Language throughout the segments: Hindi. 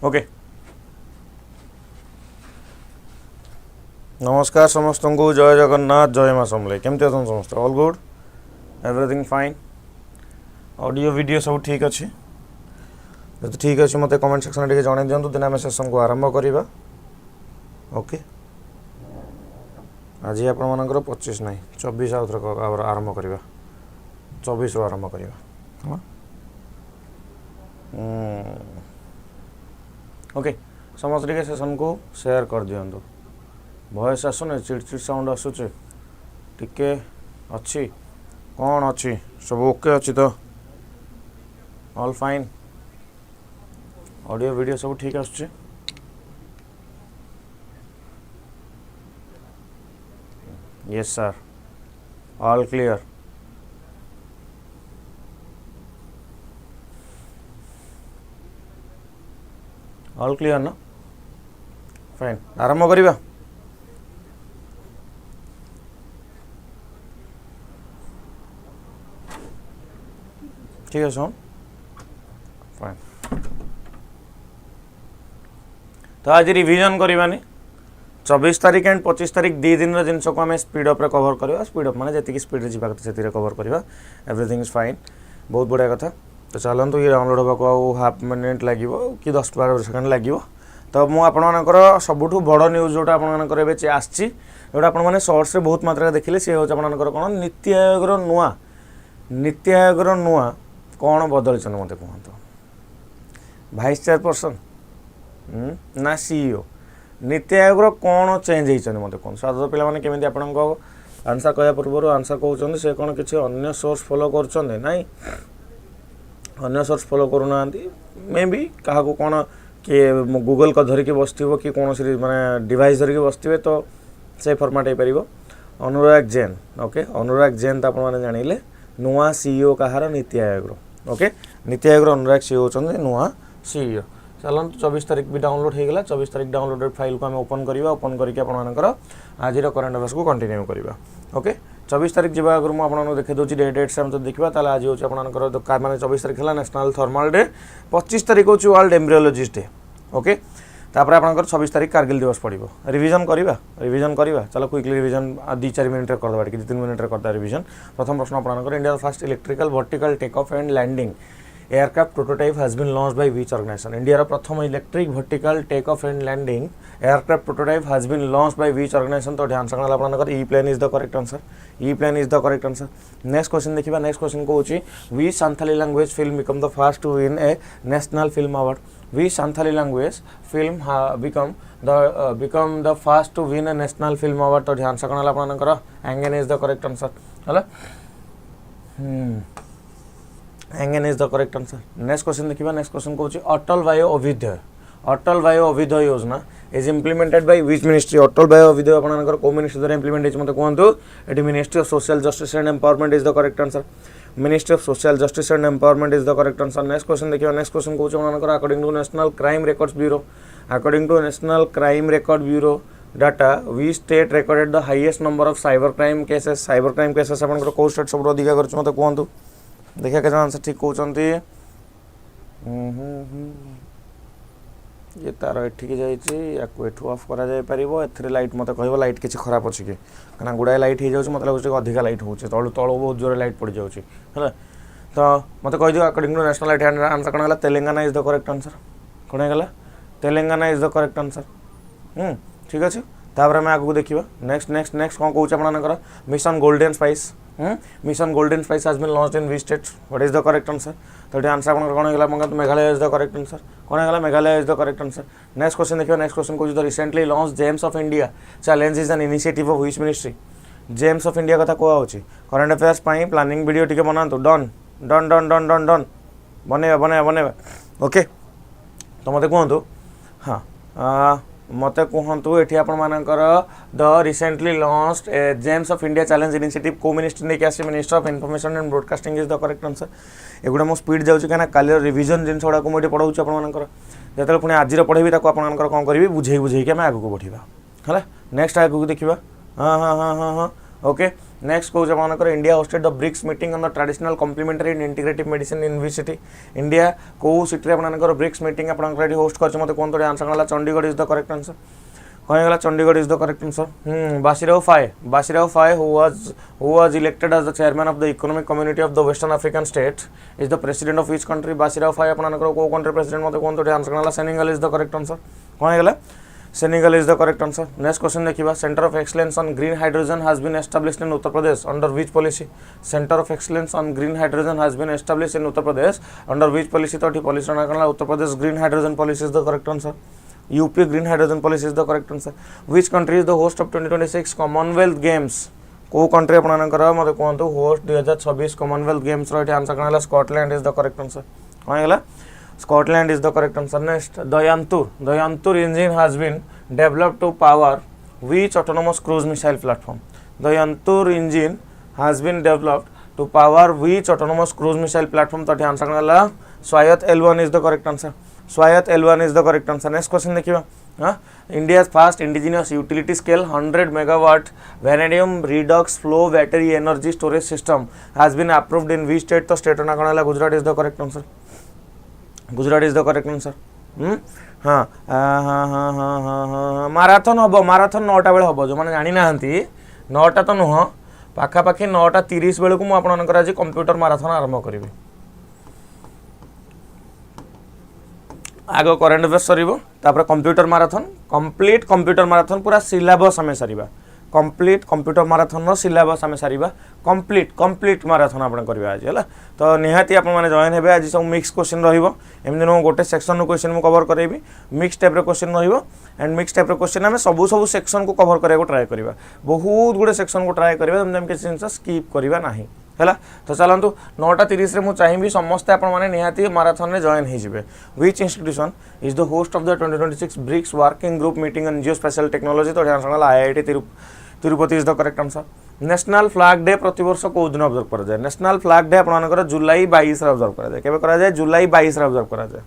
ओके नमस्कार समस्त को जय जगन्नाथ जय माँ समले केमती अच्छा समस्त all good everything fine audio video सब ठीक अच्छे जब ठीक अच्छे मत कमेंट सेक्शन टे जन दिंतु दिन आम सेशन को आरंभ करवा ओके आज आपण मानकर 25 ना 24 आरंभ करवा 24 रू आरंभ करवा ओके समस्त टे सेशन को शेयर कर दिंतु वॉइस आसुने चिड़चिड़ साउंड आसूचे टिके अच्छी कौन अच्छी सब ओके अच्छी तो ऑल फाइन ऑडियो वीडियो सब ठीक आसुचे yes sir all clear all clear ना फाइन आरंभ करिबा ठीक है सुन फाइन तो आज रिवीजन करवानी 24 तारीख एंड 25 तारीख दी दिन जिनस को आम स्पीड अप कवर करवा स्पीड अप माने जी स्पीड जावा से कवर करवा एवरीथिंग इज फाइन बहुत बढ़िया कथा तो चलतु ये डाउनलोड होगा हाफ मिनिट लगे कि 10-12 सेकेंड लगे तो मुझे आपर सबुठ बड़ न्यूज जोटा आपर आसी जोटा आपने सर्ट्स बहुत मात्रा देखिले सी हूँ आपर कौन नीति आयोगर नुआ कौन बदल मत कहतु भाइस चेयरपर्सन ना सीईओ नीति आयोग कौन चेंज होती मत कहूँ साधारण पिला केमी आप आंसर कह पूर्व आंसर कहते से कौन किसी अन्य सोर्स फॉलो कर नाई अन्य सोर्स फॉलो करूना मे बी क्या कौन किए गूगल को धरिकी बस कि कौन माने डिवाइस धरिकी बसवे तो से फॉर्मेट हो पार अनुराग जैन ओके अनुराग जैन तो आप जानिले नुआ सीईओ कहार नीति आयोग ओके नीति आयोग अनुराग सीईओ होती नुआ सीईओ चलते 24 तारीख भी डाउनलोड हो गला 24 तारीख डाउनलोडेड फाइल को आम ओपन करवा ओपन करके आज करंट अफेयर्स को कंटिन्यू करवा ओके 24 तारीख जावा आगे मुझे देखी दूसरी डेट से हम देखा आज हूँ आप मैंने 24 तारीख है नेशनल थर्माल डे 25 तारीख हूँ वर्ल्ड एम्ब्रियोलॉजिस्ट डे ओके तापर आप 26 तारीख कारगिल दिवस पड़ो रिविजन करवा चलो क्विकली रिविजन 2-4 मिनट करदे कि 2-3 मिनट करदे रिविजन प्रथम प्रश्न आप India first electrical vertical take off and landing aircraft prototype has been launch by which organisation India प्रथम electric vertical take off and landing aircraft prototype has been launch by which organisation तो आंसर आपनकर e plane is the correct answer e plane is the correct answer next question देखिबा नेक्स्ट क्वेश्चन को होची which Santhali language film become the first to win a national film award which Santhali language film become the first to win a national film award तो आंसर आपनकर Engen is the correct answer हला Engen is the correct answer next question देखिबा नेक्स्ट क्वेश्चन को Atal Vayu Abhyuday Yojana is implemented by which ministry Atal Vayu Abhyuday आपनकर को मिनिस्ट्री द्वारा इम्प्लीमेंट होछि मते कहंतु एटी ministry of social justice and empowerment is the correct answer ministry of social justice and empowerment is the correct answer next question देखिबा नेक्स्ट क्वेश्चन को आपनकर according to national crime records bureau data we state recorded the highest number of cyber crime cases आपनकर को स्टेट सब अधिका करछ मते कहंतु देखिए के आंसर ठीक कहते ये तार एठिक जाइए ऑफ करा जाय परिबो एथरे लाइट मत कहबो लाइट किसी खराब अछि कि कना गुडाय लाइट हो जाउछ मतलब लाଗୁଛି अधिका लाइट होउछ तळु तळु बहुत जोर लाइट पड़ जाउछ हैला तो मत कहि दियो according to national light answer कना Telangana is the correct answer कोन गला Telangana is the correct answer ठीक अछि तापर हम आगु देखिबा नेक्स्ट कौन कहूँ आपनकर mission golden spice mission golden spice has been launched in which state what is the correct answer तो ये आंसर आपन कोन हेला मंगा Meghalaya is the correct answer कोन हेला Meghalaya is the correct answer next question देखियो नेक्स्ट क्वेश्चन को जो recently launch gems of India challenge is an initiative of which ministry gems of India कथा को होची करंट अफेयर्स पई प्लानिंग वीडियो टिके बनांतु done done done done done done बनेबा ओके तो मते कहंतु हाँ मते कहतु ये आपर the recently launched gems of India challenge initiative को मिनिस्ट्री नहीं आसी minister of information and broadcasting is the correct answer एगुड़ा मो स्पीड जाऊँ कहीं काली रिविजन जिन गुड़ा मुझे पढ़ाऊँ आपर जो पुणी आज पढ़ेबी आपर कौन करी बुझे बुझे आम आगे बढ़ा है नेक्स्ट आगे देखा हाँ हाँ हाँ हाँ हाँ ओके नेक्स्ट कौन आपर India hosted the BRICS meeting on the traditional complementary and integrative medicine in which city India को सिटी आपर ब्रिक्स मीटिंग आपड़ी होस्ट कर मत कहते आंसर गला Chandigarh is the correct answer कौन गला Chandigarh is the correct answer बासिराव फाय who was elected as the chairman of the economic community of the western african state is the president of which country बासिराव फाय आपनकर को कंट्री प्रेसिडेंट मत कहते आंसर गला Senegal is the correct answer कौन गला Senegal is the correct answer. Next question देखिबा Center of Excellence on Green Hydrogen has been established in Uttar Pradesh under which policy? Center of Excellence on Green Hydrogen has been established in Uttar Pradesh under which policy? तो ठी policy ना करना Uttar Pradesh Green Hydrogen policy is the correct answer. UP Green Hydrogen policy is the correct answer. Which country is the host of 2026 Commonwealth Games? को कंट्री आपनकर मते कहंतु होस्ट 2026 Commonwealth Games रो आंसर करना Scotland is the correct answer. कौन गला Scotland is the correct answer. Next, the Yantur engine has been developed to power which autonomous cruise missile platform? The Yantur engine has been developed to power which autonomous cruise missile platform? तो आंसर करना स्वायत्त L1 is the correct answer. स्वायत्त L1 is the correct answer. Next question देखिए हाँ India's first indigenous utility scale 100 megawatt vanadium redox flow battery energy storage system has been approved in which state? तो state ना करना Gujarat is the correct answer. Gujarat is the correct answer हाँ हाँ हाँ हाँ हाँ हाँ माराथन हम माराथन 9टा बेले हम जो मैंने जानी ना 9टा तो नुह पाखापाखि 9:30 बेलू मुझे आज कंप्यूटर माराथन आरंभ करी आग current affairs sir computer marathon complete computer marathon पूरा सिलेबस आम सारा कंप्लीट कंप्यूटर माराथन सिलेबस आम सारा कंप्लीट माराथन आप करवा आज है तो निहाती आप जॉइन हे आज सब मिक्स क्वेश्चन रमती नो गोटे सेक्शन क्वेश्चन मुझे कवर करेबी mix type question and mix type question आम सब सेक्शन को कवर करने ट्राए करवा बहुत गुड़े सेक्शन को ट्राए करवा जमी किसी जिन स्कीप करवा ना है तो चलतु 9:30 मुझे चाहिए समस्ते आपती माराथन में जॉइन हो which institution is the host of the 2026 BRICS working group meeting on geospatial technology तो answer IIT Tirupati is the correct answer national flag day प्रतिवर्ष कौ दिन ऑब्जर्व करा जाए नेशनल फ्लैग डे आपनकर जुलाई 22 ऑब्जर्व करा जाए केबे करा जाए जुलाई 22 ऑब्जर्व करा जाए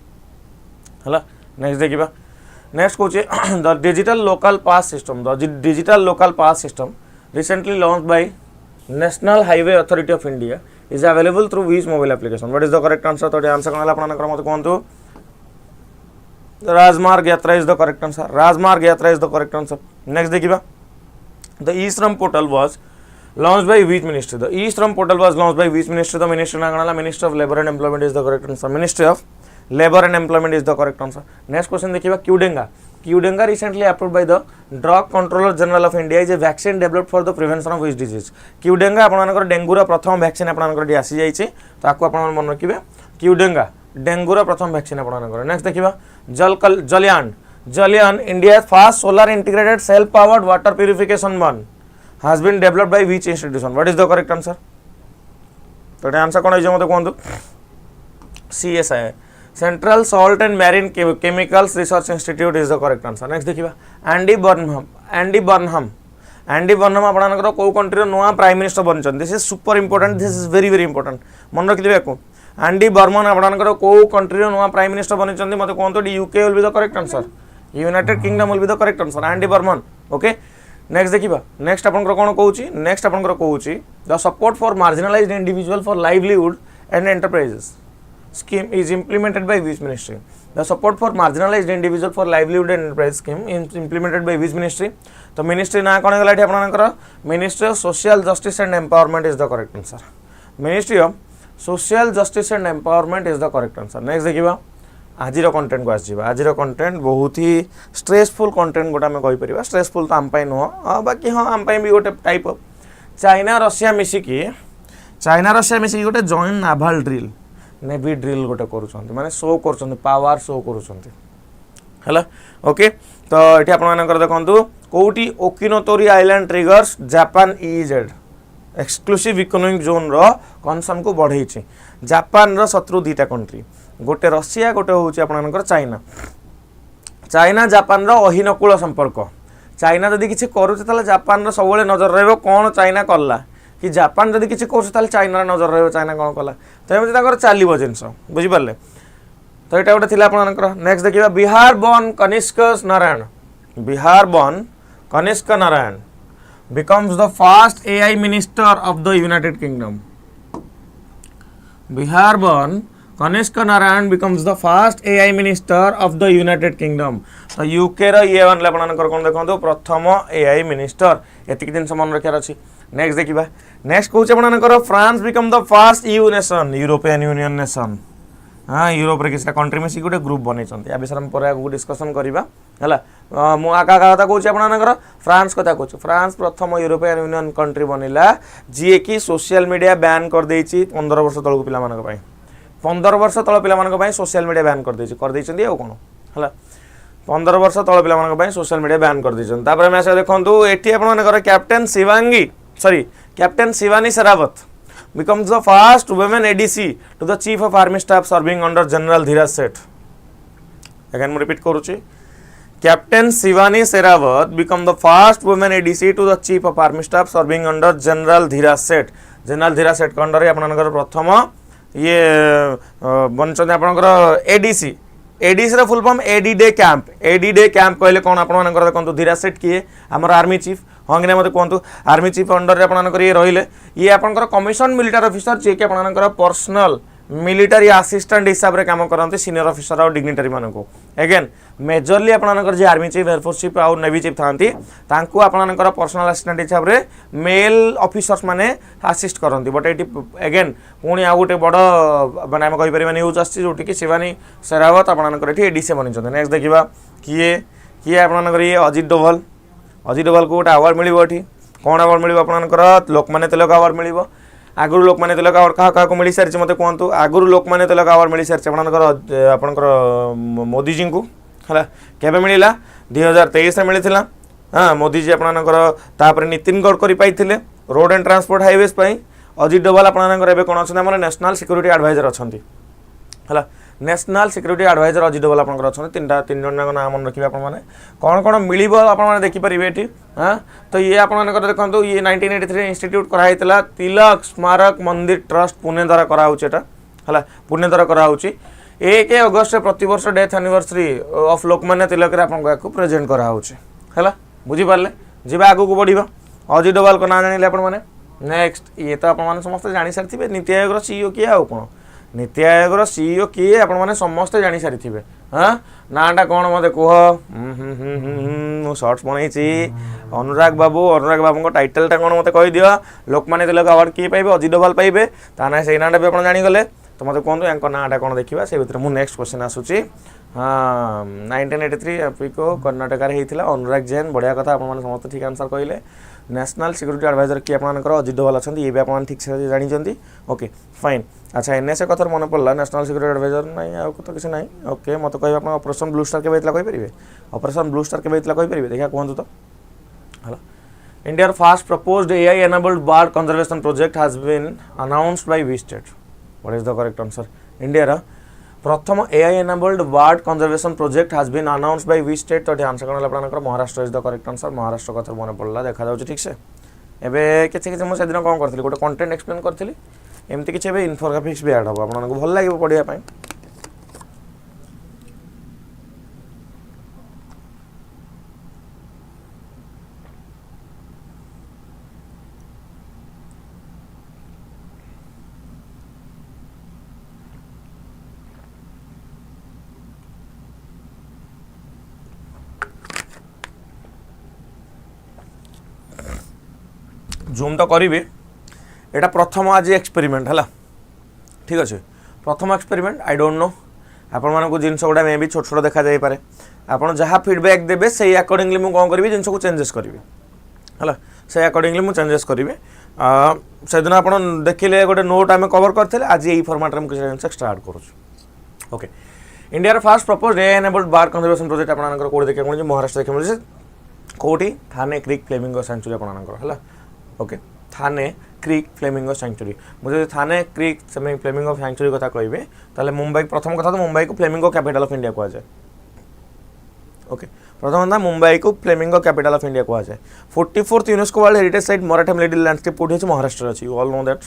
हला नेक्स्ट देखिबा next Koche the digital local pass system recently launched by national highway authority of India is available through which mobile application what is the correct answer तो आंसर करला आपनकर मत कहंतु राजमार्ग यात्रा इज द करेक्ट आंसर राजमार्ग यात्रा is the correct answer next देखिबा The e-Shram portal was launched by which ministry? The e-Shram portal was launched by which ministry? The ministry na Ministry of Labour and Employment is the correct answer. Ministry of Labour and Employment is the correct answer. Next question देखिए 𝐶dengue recently approved by the Drug Controller General of India is a vaccine developed for the prevention of which disease? 𝐶dengue आपनकर डेंगू रा प्रथम वैक्सीन आपनकर डी आसी जाइछि ताको आपन मन रखिबे 𝐶dengue डेंगू रा प्रथम वैक्सीन आपनकर नेक्स्ट देखिबा Jalian, India's first solar integrated self-powered water purification one has been developed by which institution? What is the correct answer? तो आंसर कौन है मत कहतु CSI Central Salt and Marine Chemicals Research Institute is the correct answer. Next देखिबा Andy Burnham आपनकर को कंट्री रो नुआ प्राइम मिनिस्टर बनछन this is super important this is very important मन रखिबे को एंडी बर्मन आपनकर को कंट्री रो नुआ प्राइम मिनिस्टर बनछन मते कहंतो UK will be the correct answer United Kingdom will be the correct answer Andy Burnham okay next देखिबा नेक्स्ट आपनकर कोन कहूची नेक्स्ट आपनकर कहूची the support for marginalised individual for livelihood and enterprises scheme is implemented by which ministry? The support for marginalized individual for livelihood and enterprise scheme is implemented by which ministry? तो ministry ना कौन गला आपनकर Ministry of Social Justice and Empowerment is the correct answer. Ministry of Social Justice and Empowerment is the correct answer. Next देखिबा आजिर कंटेंट को आसीबा आजिर कंटेंट बहुत ही स्ट्रेसफुल कंटेंट गोटा में कहि परिबा स्ट्रेसफुल तो आम पाई नुह बाकी हाँ आम पाई भी गोटे टाइप ऑफ चाइना रशिया मिसिकी चाइनार से मिसिक गोटे joint naval drill navy drill गोटे करुँच माने शो कर पावर शो करुँच ओके। तो ये आपर देखो कौटी Okinotori island triggers Japan EEZ exclusive economic zone रो कन्सर्न को बढ़ई जापान रो शत्रु दुईटा कंट्री गोटे रशिया गोटे हूँ आपर चाइना चाइना जापान रो अहिनकूल संपर्क चाइना जदि किसी करुचे जापान सब नजर रही कौन चाइना कला कि जापान जदि किसी कर चाइनार नजर रही चाइना कौन कला तो एमती चलो जिनस बुझिपारे। तो यहाँ गोटे थी नेक्स्ट देखिए बिहार बर्न Kanishka Narayan becomes the first AI minister of the United Kingdom. Bihar born Kanishka Narayan becomes the first AI minister of the United Kingdom. तो UK रो ये वन आपनकर कोन देखंतो प्रथम AI मिनिस्टर एतिक दिन समान रखियार अछि। नेक्स्ट देखिबा नेक्स्ट कहूछ आपनकर France become the first EU nation European union nation. हाँ यूरोप रे किसी कंट्री में गोटे ग्रुप बनै या विषय में पर आगु डिस्कशन करबा है मु आका कथा कहूँ आपनकर फ्रांस कथा कहूँ फ्रांस प्रथम यूरोपियन यूनियन कंट्री बनिला जी कि सोशल मीडिया बैन कर देछि 15 वर्ष तळक पिला मानक पई 15 वर्ष तळ पिला मानक पई सोशल मीडिया बैन कर देछि आ कोन हला 15 वर्ष तळ पिला मानक पई सोशल मीडिया बैन कर देछन। तापर मैं से देखंतु एठी आपनकर captain Shivani Sherawat becomes the first women ADC to the Chief of Army Staff serving under General Dhiraj Seth. Again, I repeat करूँची Captain Shivani Sherawat become the first women ADC to the Chief of Army Staff serving under General Dhiraj Seth. General Dhiraj Seth under आपनकर प्रथम ये बनचंदे आपनकर ADC ADC रा full form AD day camp कहले कोन आपनकर देखंतु धीराज सेठ किए हमर आर्मी चीफ हंगने मते कहंतु आर्मी चीफ अंडर रे आपनकर ये रहिले ये आपनकर कमिशन मिलिटरी ऑफिसर जे के आपनकर पर्सनल मिलिटरी असिस्टेंट हिसाब रे काम करंते सीनियर ऑफिसर और डिग्निटरी मानको अगेन मेजरली आपनकर जे आर्मी चीफ एयरफोर्स चीफ और नेवी चीफ थांती तांको आपनकर पर्सनल असिस्टेंट हिसाब रे मेल ऑफिसर्स माने असिस्ट करंती बट एटी अगेन पुणी आ गोटे बड़ माने हम कहि परिबा न्यूज आछि जोटी कि शिवानी शेरावत आपनकर एटी एडीसी बनिछन। नेक्स्ट देखिबा किए आपनकर ये अजित डोभाल को गोटे अवार्ड मिलिबो एटी कोन अवार्ड मिलिबो आपनकर लोकमान्य तिलक अवार्ड मिलिबो आगुरु लोकमान्य तिलक अवार्ड क्या मिल सारी मत कहतु आगुरु लोकमान्य तिलक अवार्ड मिल सारी आपनकर मोदी जी को है केबे मिला 2023 में मिलता हाँ मोदी जी आपनकर नितिन गडकरी पाइथिले रोड एंड ट्रांसपोर्ट हाईवेज पाई अजित डोभाल आपनकर एबे कोन अछि हमर नेशनल सिक्योरिटी एडवाइजर अछंती है national security adviser Ajit Doval आपनकर अछंती तीन जन नाम मन रखिबे आपन माने कौन मिलिबो आपन माने देखि परिबे एठी हाँ तो ये आपनकर देखंतु ये 1983 इंस्टीट्यूट करा हितला तिलक स्मारक मंदिर ट्रस्ट पुणे द्वारा करा होछि एटा हला पुणे द्वारा करा होछि 1 अगस्त प्रति वर्ष death anniversary of Lokmanya Tilak रे आपन को प्रेजेंट करा होछि हला बुझी पारले जिबा आगु को बढ़िबा अजित डोभाल को ना जानिले आपन माने। नेक्स्ट ये तो आपन माने समस्त जानि सारथिबे नीति आयोग रो सीईओ किए आ कोन नीति आयोग रो सीईओ किए आपण माने समस्त जानि सारिथिबे हां नाटा कोन मते कह शॉर्ट्स बनैछि अनुराग बाबू को टाइटल टा कोन मते कहि दियो लोकमान्य तिलक अवार्ड किए पाइबे अजित डोभाल पाइबे ता ना सेई नाटा भी आपण जानि गले तो मते कहंतु यांको नाटा कोन देखिबा से भितर मु नेक्स्ट क्वेश्चन आसुची हाँ 1983 एपिको कर्नाटक रे हेतिला अनुराग जैन बढ़िया कथा आपण माने समस्त ठीक आंसर कहिले नेशनल सिक्योरिटी एडवाइजर किए आपनकर अजित डोभाल अछंती ये भी आपण ठीक से जानि जंती ओके फाइन। अच्छा एनएसए कथर मन पड़ला नेशनल सिक्योरिटी एडवाइजर नहीं आ तो किसी नहीं ओके मत कहि आपण ऑपरेशन ब्लू स्टार के बेतला कहि परिबे ऑपरेशन ब्लू स्टार के बेतला कहि परिबे देखा कहंतु तो हला India first proposed AI enabled bird conservation project has been announced by which state what is the correct answer India रा प्रथम AI enabled bird conservation project has been announced by which state तो आंसर करला आपनकर Maharashtra is the correct answer Maharashtra कथर मन पड़ला देखा जाउ ठीक से एबे किछि मु सेदिन कोन करथिली गोटे कंटेंट एक्सप्लेन करथिली एमती किछि एबे इन्फोग्राफिक्स भी ऐड हो आपनको भल लागिबो पढिया पय जूम तो करी एटा प्रथम आज एक्सपेरिमेंट है ठीक अच्छे प्रथम एक्सपेरिमेंट आई डोंट नो आपण मानक जिनस गुड़ा मे भी छोट छोट देखा जाई पारे आपण जहाँ फीडबैक देबे से अकॉर्डिंगली मु कौन करी जिनस को चेंजेस करी है से अकॉर्डिंगली मु चेंजेस करी से दिन आप देखिले गोटे नोट आम कवर करते आज यही फॉर्मेट में किसी स्टार्ट करूँ। ओके, इंडिया फास्ट प्रपोज ए एनेबल्ड बार कंजर्वेशन प्रोजेक्ट आपको कौट देखा मिले महाराष्ट्र देखा मिले कौटी थाने क्रिक फ्लेमिंगो सेंचुरी आपंकर है। ओके, थाने क्रिक फ्लेमिंगो सेंचुरी मुझे थाने क्रिक फ्लेमिंगो सेंचुरी कथा कहे ताले मुंबई प्रथम कथा तो मुंबई को फ्लेमिंगो कैपिटल ऑफ इंडिया कहुए। ओके, प्रथम कथा मुंबई को फ्लेमिंगो कैपिटल ऑफ इंडिया कहुए। 44th UNESCO world heritage site Maratha military landscape कौटी अच्छी महाराष्ट्र अच्छी ऑल नो दैट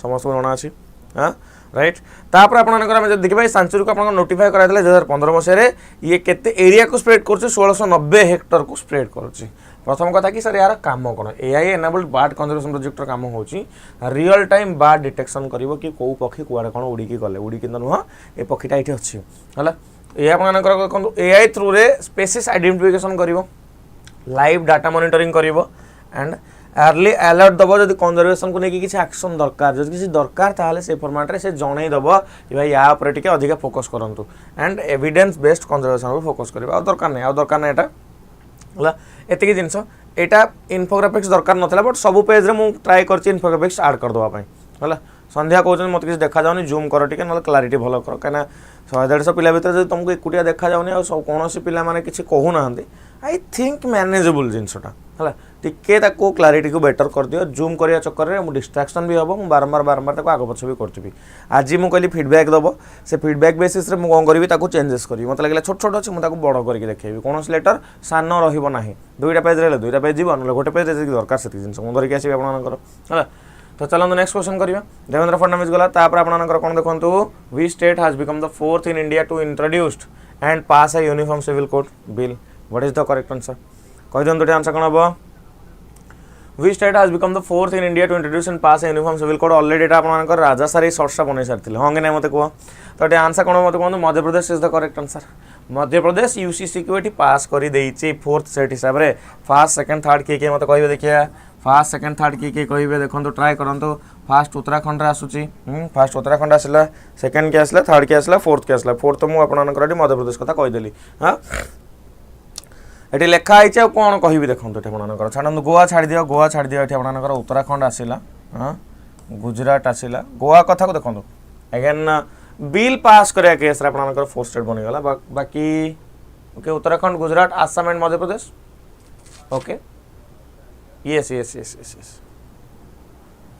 समस्त जना अच्छी हाँ राइट। तापर आप देखिए सेंचुरी को आप नोटिफाई कराई 2015 मसीह ये केते एरिया को स्प्रेड कर 1690 हेक्टर को स्प्रेड कर। प्रथम कथा कि सर यार काम कौन AI enabled bird conservation projector काम हो रियल टाइम बार्ड डिटेक्शन करिवो कि कौ पक्षी कुआडे कौन उड़ीकी गले उड़ीकी तो नुह ए पक्षीटा ये अच्छी है ये आप एआई थ्रू रे स्पेसीज आइडेंटिफिकेशन करिवो लाइव डाटा मॉनिटरिंग करिवो एंड अर्ली अलर्ट दब जब कंजर्वेशन को लेकिन किसी एक्शन दरकार जब किसी दरकार ताहले से फॉर्मेट से जन दब कि भाई या ऊपर टिके अधिक फोकस करंतु and evidence based conservation focus करिवो दरकार नहीं एटा है एतिक जिनस यहाँ इनफोग्राफिक्स दरकार नाला बट सब पेज रे मुझे ट्राए कर इनफोग्राफिक्स ऐड कर देवाई है। संध्या कहते मत किसी देखा जाऊनी जूम कर टे ना क्लारिटी भल कर कहीं 100-150 पिला भर जब तुमको एकुटिया देखा जाऊनी आ कौन पिला माने किसी कहूना आई थिंक मैनेजेबल जिनसटा है टिके क्लारिटी को बेटर कर दियो जूम करने चक्कर में डिस्ट्राक्शन भी हम मुझे बारंबार बारंबार आग पछ भी करी आज मुझे कहली फीडबैक दब से फीडबैक बेसिस रे मुझे कौन करी चेंजेस करी मत लगे छोट छोट अच्छे मुझे बड़ करके देखी कौन लेटर सान रहा 2टा पेज रहा 2टा पेज जीवन ना गोटे पेज दरकार से जिन मुझे धरिकी आसबि आपंकर है। तो चलते नेक्स्ट क्वेश्चन करिया देवेंद्र फडणवीस गला तापर आपनकर कोन देखंतु we state has become the 4th in India to introduced and pass a uniform civil code bill what is the correct answer कहि दन दुटे आंसर कोन हबो we state has become the 4th in India to introduce and pass a uniform civil code already एटा आपनकर राजा सारी शॉर्ट्सटा बनै सारथिले हां के नै मते को तो एटा आंसर कोन मते कोन Madhya Pradesh is the correct answer Madhya Pradesh UCC को एटी पास करि देइछि 4th सेट हिसाब रे फर्स्ट सेकंड थर्ड के मते कहबे देखिया फर्स्ट सेकंड थर्ड किए कहे देखो ट्राए करूँ फास्ट उत्तराखंड आसूसी फास्ट उत्तराखंड आसला सेकंड के आसला थर्ड के आसला फोर्थ के आसला फोर्थ तो मुझे मध्य प्रदेश कथा कहीदेली हाँ ये लिखाई कौन कहि देखो ये छाड़ गोवा छाड़ दियो ये आपंकर उत्तराखंड आसला हाँ गुजरात आसला गोवा कथा को देखो अगेन बिल पास करा केस आपंकर 4th स्टेट बनीगला बाकी okay Uttarakhand Gujarat Assam and Madhya Pradesh okay yes yes yes yes yes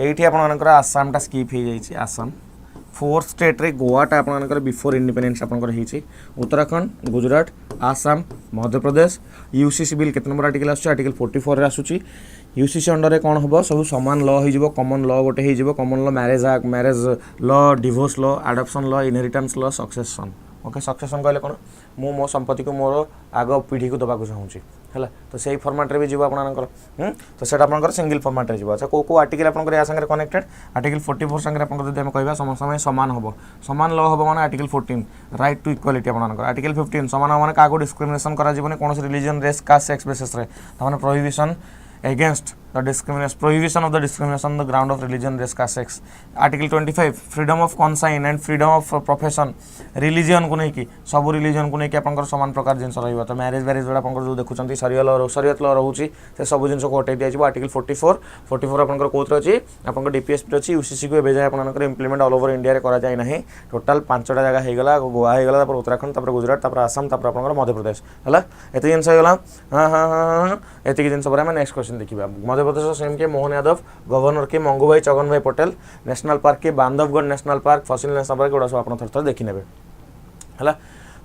ये आपंकर आसाम टा स्कीप हो जाइए आसाम 4th स्टेट रे गोवाटा आपंकर बिफोर इंडिपेंडेंस आपंकर उत्तराखंड गुजरात आसाम मध्य प्रदेश यूसीसी बिल केते नंबर आर्टिकल आर्टिकल 44 रे आसुची यूसीसी अंडर कौन हम सब सामान लॉ हो कॉमन लॉ गोटे हो common law marriage law divorce law adoption law inheritance law succession okay succession कहले कौन मु मो संपत्ति को मोर आग पीढ़ी को दबाक चाहूँगी है तो सही फॉर्मेट रे भी जीव आपनकर तो सेटा आपनकर सिंगल फॉर्मेट रे जीव अच्छा को आर्टिकल आपनकर या संगे कनेक्टेड आर्टिकल 44 संगे आपनकर जदि हम कहबा समय समान होबो समान लॉ होबो माने आर्टिकल 14 राइट टू इक्वालिटी आपनकर आर्टिकल 15 समान हो माने कागो डिस्क्रिमिनेशन करा जीवने कोनोस religion race caste sex basis रे त माने prohibition against the discrimination prohibition of the discrimination on the ground of religion race caste sex article 25 freedom of conscience and freedom of profession religion को नहीं कि सब रिलीजन को नहीं कि आपनकर समान प्रकार जिनस रहिबा तो मैरिज वैरिज जोड़ा आपनकर जो देखुचंती शरीयत लॉ रहउची से सब जिनस को हटै दिया आर्टिकल 44 आपनकर कोथ अछि आपनकर डीपीएस पे अछि यूसीसी को बेजा आपनकर इंप्लीमेंट ऑल ओवर इंडिया रे करा जाय नाही टोटल 5टा जगह हे गला गोवा हे गला उत्तराखंड तापर गुजरात तापर आसाम तापर आपनकर मध्य प्रदेश हला एते जिनस हे गला हां हां हां एते जिनस पर हम नेक्स्ट क्वेश्चन देखिबा मध्य प्रदेश सीएम के मोहन यादव गवर्नर के मंगूभाई चगन भाई पटेल नेशनल पार्क के बांधवगढ़ नेशनल पार्क फसिल नेशनल पार्क गुड़ा सब आप थर थर देखी नेबे है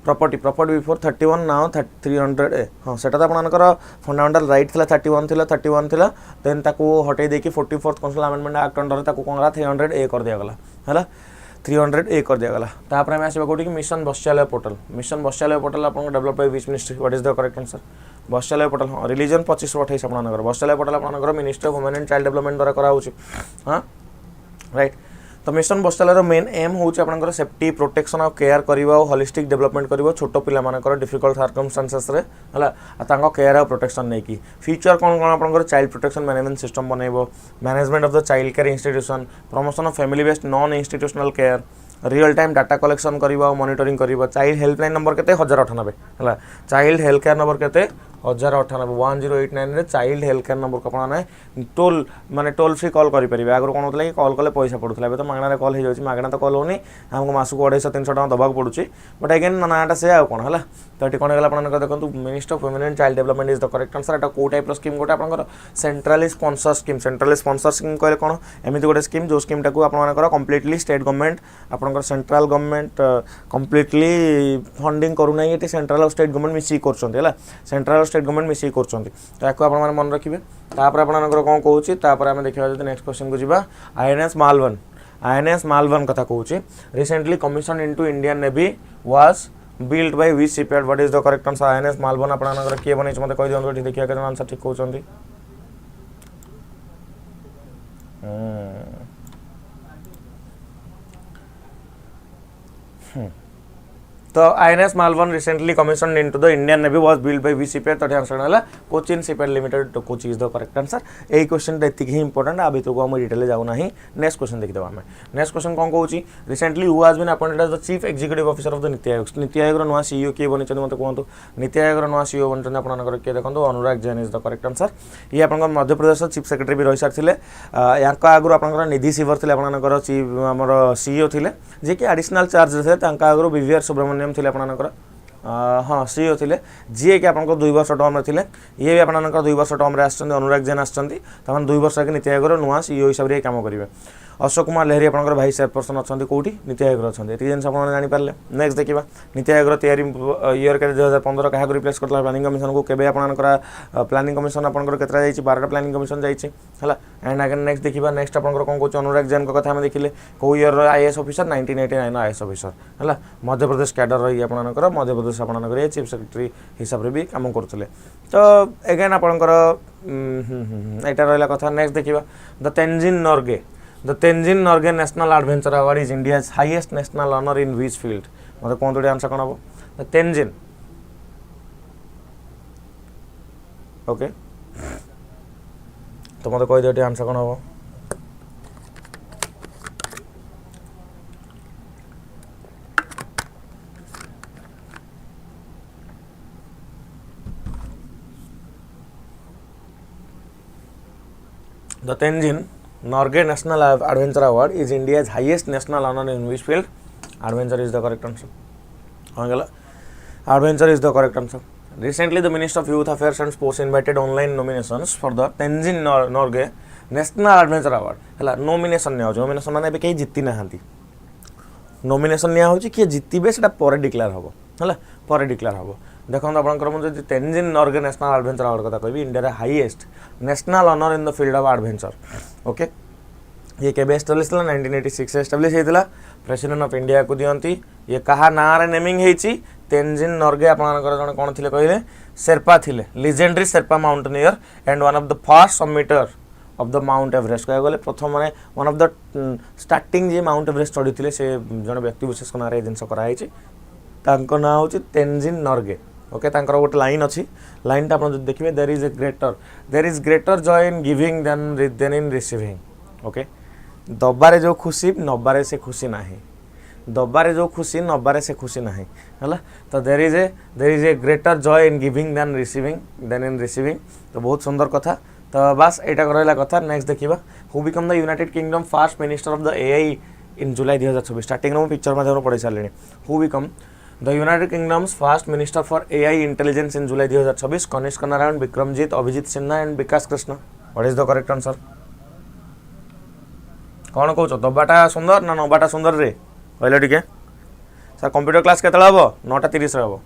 प्रॉपर्टी बिफोर 31 नाउ 300 हाँ सेटा तो आपनकर फंडामेंटल राइट थिला 31 थिला देन ताको हटै देकी 44th council amendment act under ताको कोन 300 ए कर दिया गला है 300 ए कर दिया गला तापर हम आसीबा कोठी मिशन बस्यालय पोर्टल आपन develop by which ministry what is the correct answer Vatsalya portal हाँ रिलीजन 2528 आपनकर बस्यालय पोर्टल आपनकर ministry of women and child development द्वारा करा होची हाँ राइट तो मिशन बस्यालय मेन एम होची आपनकर सेफ्टी प्रोटेक्शन और केयर करिवा और होलिस्टिक डेवलपमेंट करिवो छोटो पिला मानकर डिफिकल्ट सर्कमस्टेंसेस रे हला तांको केयर और प्रोटेक्शन नै की फ्यूचर कोन कोन आपनकर चाइल्ड प्रोटेक्शन मैनेजमेंट सिस्टम बनेबो management of the child care institution promotion of family based non institutional care real time data collection करिवा और मॉनिटरिंग करिवा चाइल्ड हेल्पलाइन नंबर केते 1098 हला चाइल्ड हेल्थ केयर नंबर केते 1098 चाइल्ड हेल्थ केयर नंबर को आपने टोल माने टोल फ्री कॉल करेंगे। आगुरी कौन होता है कि कॉल कले पैसा पड़ूला, तो मागणार कॉल हो जाए, मागणा तो कॉल होनी आमको मासक 250-300 टका दबाक पड़ुची। बट अगेन नाटा से आउ कौन है तो ये कौन है आप देखो minister of women and child development is the correct answer. एटा को टाइप स्कीम गोटे आप centrally sponsor scheme. Centrally sponsor scheme कहले कौन एमती गोटे स्कीम जो स्कीम टाक आप कंप्लीटली स्टेट गवर्नमेंट आप सेंट्रल गवर्नमेंट कंप्लीटली फंडिंग करूना, ये सेंट्रल और स्टेट गवर्नमेंट मिसिक कर सेंट्रल और स्टेट गवर्नमेंट मिसिक कर मन रखिए। तापर आपंकर कौन कहूँ आम देखा जो नेक्स्ट क्वेश्चन को जीवा INS मालवन कथा कहूँ recently commission into Indian navy was built by which shipyard. What is the correct answer? INS Malvan आपंकर किए बन मत कही दिखाँ देखिए आंसर ठीक कहते। तो INS Malvan recently commission into the Indian navy was built by which shipyard. तो आंसर है कोचिन शिपयार्ड लिमिटेड। तो Kochi is the correct answer. यही क्वेश्चन एतिक ही इंपोर्टेंट आ भितर को हम डिटेल जाऊना ही। नेक्स्ट क्वेश्चन देखिदेबा आम। नेक्स्ट क्वेश्चन कौन कहूँ recently who has been appointed as the chief executive officer of the NITI Aayog. NITI Aayog नुआ CEO किए बनी मत कहूँ। नीति आयोग नुआ CEO बनते आपंकर किए देखो Anurag Jain is the correct answer. ये आप मध्य प्रदेश चीफ सेक्रेटरी भी रही सारी या आगुरी आप निधि शिवर थे आपंकर चीफ आमर CEO थे जी कि एडिशनल चार्ज थे आगुरी BVR सुब्रमण्यम थे आपंकर हाँ CEO थे जी कि आप 2 वर्ष टर्म थे। ये भी आपंकर 2 वर्ष टर्म अनुराग जैन आसते 2 वर्ष के नीति आयोग नुआ CEO हिसाब से काम करेंगे। अशोक कुमार लहरी आपंकर भाइस चेयरपर्सन अच्छा कौटी नीति आयोग अच्छा ये जिन जापारे। नेक्स्ट देखा नीति आयोग तैयारी इयर के 2015 क्या रिप्लेस करता प्लानिंग कमिशन को केवे आपंकर प्लानिंग कमिशन आपंकर केतटा जाइए 12टा प्लानिंग कमिशन जाइए एंड आगे नेक्स्ट देखा। नेक्स्ट आपंकर कौन कहूँ अनुराग जैन कथा आम देखिले कौ year IAS officer 1989 IAS officer है मध्य प्रदेश कैडर रही आपंकर मध्य प्रदेश आपंकर चीफ सेक्रेटरी हिसाब से भी काम करते। तो एगेन आपंकर यहाँ रहा कथा। नेक्स्ट देखा the Tenzin Norgay. The Tenzin Norgay National Adventure Award is India's highest national honor in which field? मतलब कौन तो आंसर कौन हम? The Tenzin. ओके तो मतलब कही दिए आंसर कौन हम? The Tenzin Norgay National Adventure Award is India's highest national honor in which field? Adventure is the correct answer. Adventure is the correct answer. Recently, the Minister of Youth Affairs and Sports invited online nominations for the Tenzin Norgay National Adventure Award. है नोमिनेशन नोमिनेशन माने कहीं जीति ना नोमिनेशन निया होची कि जीतबे सेटा पर डिक्लेयर हबो है पर डिक्लेयर हबो। देखो आपंकर मुझे Tenzing Norgay national adventure award कथा कहि India highest national honour in the field of adventure. Okay ये केबे एस्टाब्लिश 1986 एस्टाब्लिश होता प्रेसिडेंट ऑफ इंडिया को दियंती। ये कहा ना रे नेमिंग होती तेंजिन नोर्गे आपंकर जन कौन थे कहले शेरपा थे legendary Sherpa mountaineer and one of the first सबमिटर of the mount Everest कह गले प्रथम माने one of the starting J mount Everest चढ़ी थे से जन व्यक्ति विशेष ना जिनस कराई ना हूँ तेंजिन नोर्गे। ओके गोटे लाइन अच्छी लाइन आप देखिए there is greater joy in giving than in receiving. Okay दबारे जो खुशी नबारे से खुशी ना दबारे जो खुशी नबारे से खुशी ना है तो there is a greater joy in giving than in receiving. तो बहुत सुंदर कथा। तो बस यहाँ रहा कथा। नेक्स्ट देखा who become the United Kingdom first minister of the AI in July 2024। Starting में पिक्चर माध्यम पढ़ी सारे who become the United Kingdom's first minister for AI intelligence in July 2024 Kanishka Narayan Vikramjit Abhijit Sinha and Vikas Krishna. What is the correct answer? कौन कौच दबाटा सुंदर ना नबाटा सुंदर रे कहले टिके सर। कंप्यूटर क्लास केतला हम 9:30 हम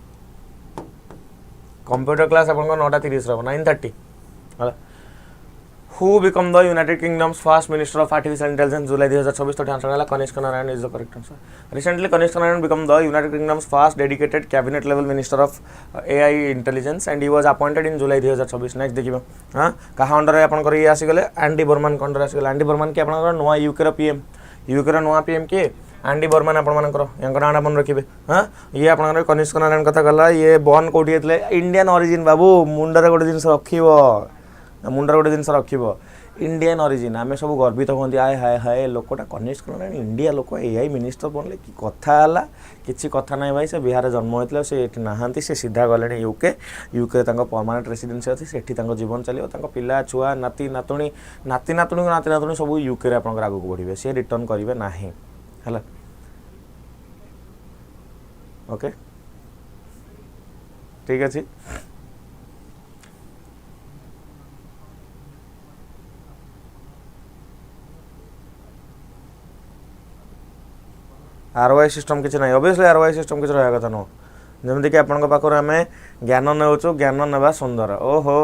कंप्यूटर क्लास आप 9:30 हम 9:30 है। Who become the United Kingdom's first minister of artificial intelligence July 2024। तो आंसर है Kanishka Narayan is the correct answer. Recently Kanishka Narayan become the United Kingdom's first dedicated cabinet level minister of AI intelligence and he was appointed in July 2024। Next देखिए हाँ कहा अंडर आपंकर ये आसीगले एंडी बर्मन अंडर आसीगले। एंडी बर्मन के आपंकर नुआ यूके PM यूके नुआ PM किए एंडी बर्मन आपंकर यहाँ नाम मन रखिए हाँ। ये आप कनिष्क नारायण कथा गला ये बर्न कौटी इंडियन ओरिजिन बाबू मुंडर गोटे जिन रख मुंडर गोटे जिन रख इंडियन ओरिजिन आम सब गर्वित हमें आए हाय हाय लोकटा कन्विन्स कला इंडिया लोक एआई मिनिस्टर बनले कि कथा है किसी कथा ना भाई से बिहार जन्म होता से नहांती से सीधा गले यूके यूके परमानेंट रेसिडेंसी अच्छी से जीवन चलो पिला छुआ नाती नातुणी नाती नातुणी सब यूके आप आगू बढ़े सी रिटर्न करेंगे ना है ओके ठीक अच्छे आरवाई सिस्टम किसी ना ओबियसली आरवाई सिस्टम किसी रहा कथा नुह जमीक आपण पाखर आम ज्ञान नेउछु ज्ञान नेबा सुंदर ओहो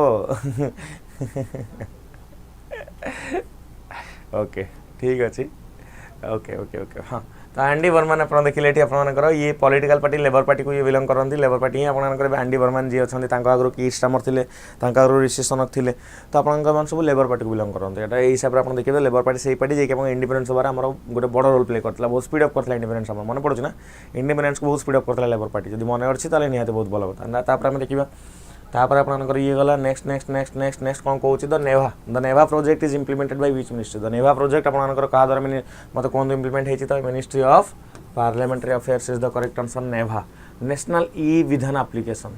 ओके ठीक अच्छे ओके ओके ओके हाँ तो आंडी बर्मान आप देखिले आपर ये पॉलिटिकल पार्टी लेबर पार्टी को ये बिलंग करती लेबर पार्टी ही आपर आंडी बर्मान जी अच्छा आगुरी की स्टामर थे आगुरी ऋषि सनक थे तो आप सब लेबर पार्टी को बिलंग करते हैं ये हिसाब से देखिए लेबर पार्टी से पार्टी जी इंडिपेंडेंस हबार आम गोटे बड़ रोल प्ले करता बहुत स्पीड अप करता इंडिपेंडेंस मन पड़े ना इंडिपेंडेंस को बहुत स्पीड अप करता लेबर पार्टी जब मन अच्छी तो निहत बहुत भल कथा आम देखा तापर आपनकर ये गला next next next next next कौन कौन the NeVA project is implemented by which ministry the NeVA project आपनकर कहा द्वारा मत कौन इम्प्लीमेंट होती तो ministry of parliamentary affairs is the correct answer NeVA national e Vidhan application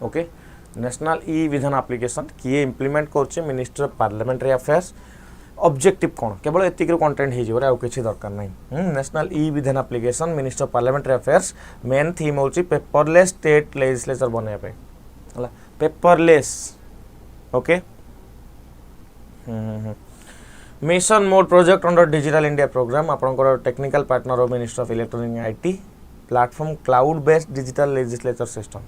okay national e Vidhan application किए इम्प्लीमेंट कर ministry of parliamentary affairs objective कौन केवल एतिक कंटेंट हो आउ किसी दरकार नहीं national e Vidhan application ministry of parliamentary affairs main theme होची पेपरलेस स्टेट लेजिस्लेचर बनवाई है paperless okay mission mode project under digital India program आपंकर technical partner of ministry of electronic IT platform cloud based digital legislature system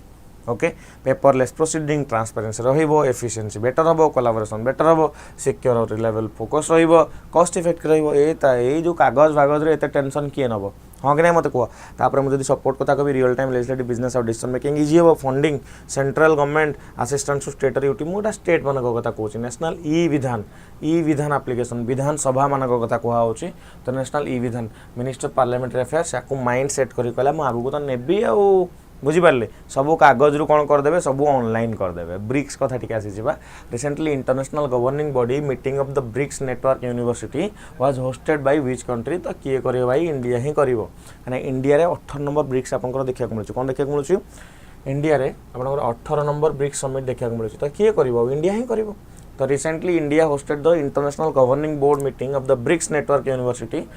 okay paperless proceeding transparency रहिबो एफिशिएंसी बेटर हबो कोलैबोरेशन बेटर हबो सिक्योर और रिलायबल फोकस रहिबो कॉस्ट इफेक्टिव रहिबो ए जो कागज भागज रे एते टेंशन किए नबो हाँ कि नहीं मत कह तापर मुझे सपोर्ट कथा कभी रियल टाइम लेजिस्लेटिव बिजनेस और डिसीजन मेकिंग इजी हे funding central government assistant to state UT मुझे स्टेट मान कथा कहूँ नेशनल ई विधान एप्लिकेशन विधानसभा मान कथा कहुच्छी तो नेशनल ई विधान मिनिस्टर पार्लियामेंट्री अफेयर्स या माइंड सेट कर आगू तो नेबी आ बुझिपारे सब कागज रू कौन करदे सब ऑनलाइन करदे ब्रिक्स कथा टी आसी recently international governing body meeting of the BRICS network university was hosted by which country तो किए कर भाई इंडिया ही कर इंडिया रे 18 नंबर ब्रिक्स आपको देखा मिलूँ कौन देखा मिलूँ इंडिया रे आपंकर 18 नंबर ब्रिक्स समिट देखा मिलूँ तो किए कर इंडिया ही कर तो recently India hosted the international governing board meeting of the BRICS network university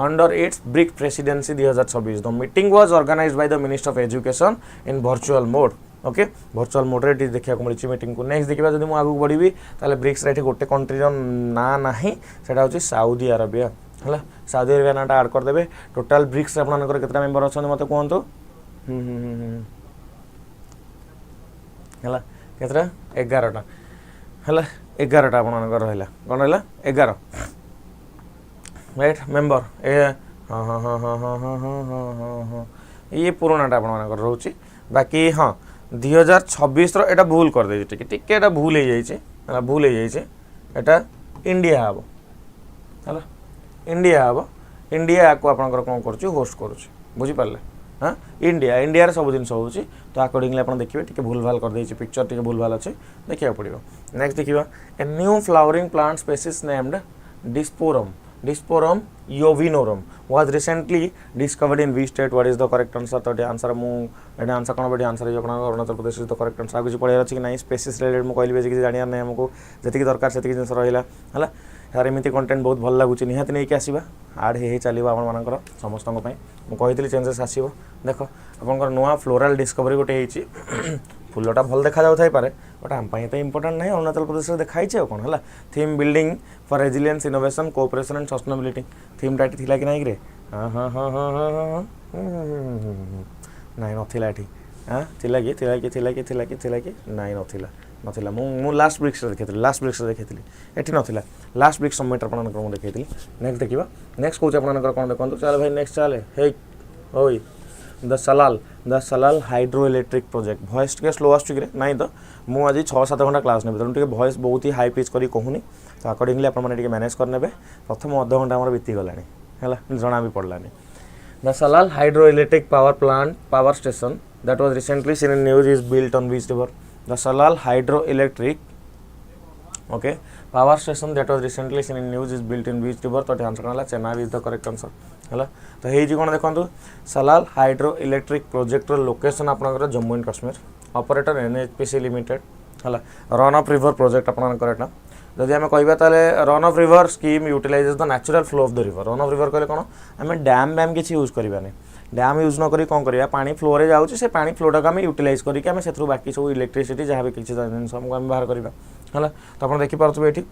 under its BRIC presidency 2026 the meeting was organized by the Minister of Education in virtual mode okay virtual mode रे देखा मिली मीटिंग को नेक्स्ट देखा जब आगू बढ़ी ताले ब्रिक्स रे गोटे कंट्रीर ना नहीं सेटा होची सऊदी अरेबिया है सऊदी अरेबिया नाटा ऐड करदे टोटाल ब्रिक्स आपनकर केतना मेंबर अच्छा मत कहतु है केतरा 11टा है 11टा आपनकर रहा कौन रहा 11 राइट मेंबर ए हाँ हाँ हाँ हाँ हाँ हाँ हाँ हाँ हाँ हाँ ये पुराणाटा आप रोचे बाकी हाँ 2026 एटा भूल कर दे टिके भूल हो जाए भूल हो जाए इंडिया हम है इंडिया हम इंडिया को आप कौन कर होस्ट करुच्ची बुझीपारे हाँ इंडिया इंडिया रे सब जिन होची तो अकॉर्डिंगली आप देखिए टिके भूल भाल कर देछि पिक्चर टिके भूल भाल अच्छे देखा पड़ो नेक्स्ट देखिए a new flowering plant species named Disporum योविनोरम was recently discovered in which state what is the correct answer तो ये आंसर मुझे आंसर कौन बड़ी आंसर है अरुणाचल प्रदेश तो करेक्ट आंसर आगे पढ़ार अच्छी कि ना स्पेसीस रिलेटेड मुझे कहली बेसिक जानार ना आमको जी दरकार से जिन रहा है यार एमती कंटेंट बहुत भल लगुच निहाती नहीं आसवा आड हो चलो आपर समस्त मुझे चेंजेस आसो देख आप नुआ फ्लोराल डिस्कवरी गोटे फुलटा भल देखा जाऊ पारे बट आम तो इंपोर्टेंट ना अरुणाचल प्रदेश में देखाई कौन है theme building for resilience innovation cooperation and sustainability थीमटा थी कि ना कि हाँ हाँ हाँ हाँ हाँ हाँ नाई नाला ये हाँ कि नाई नाला मु लास्ट ब्रिक्स देखी लास्ट ब्रिक्स देखी ये नाला लास्ट ब्रिक्स समिट आपको देखी नेक्स्ट देखा नेक्स्ट कौन आप कौन देखो चल भाई नेक्स्ट चले हे ओई the Salal hydro electric project voice टे स्लो आसुक ना तो मुझे आज 6-7 घंटा क्लास ने तेणु वॉइस बहुत ही हाई पिच करी कहूनी तो अकॉर्डिंगली आपने मैनेज करने प्रथम अध घंटा आम बीतीगला है जना भी पड़लानी the Salal hydro electric power station that was recently seen in news is built on which river the Salal hydro electric okay power station that was recently seen in news is built in which river? तो आंसर कौन है? Chenab is the correct answer है। तो ये कौन देखो Salal hydro electric projector location आपंकर Jammu and Kashmir operator NHPC limited है। रन ऑफ रिवर प्रोजेक्ट आपंकर जदि आम कह run of river scheme utilises the natural flow of the river. Run of river कहले कौन आम डैम डैम किसी यूज करवानी डैम यूज न करी कौन करिया पानी फ्लो रे जाउछि से पानी फ्लोटा को आम यूटिलाइज करके आम से बाकी सब इलेक्ट्रिसिटी जहाँ भी किसी जिन आमको आम बाहर करवा है। तो आप देखिपे ये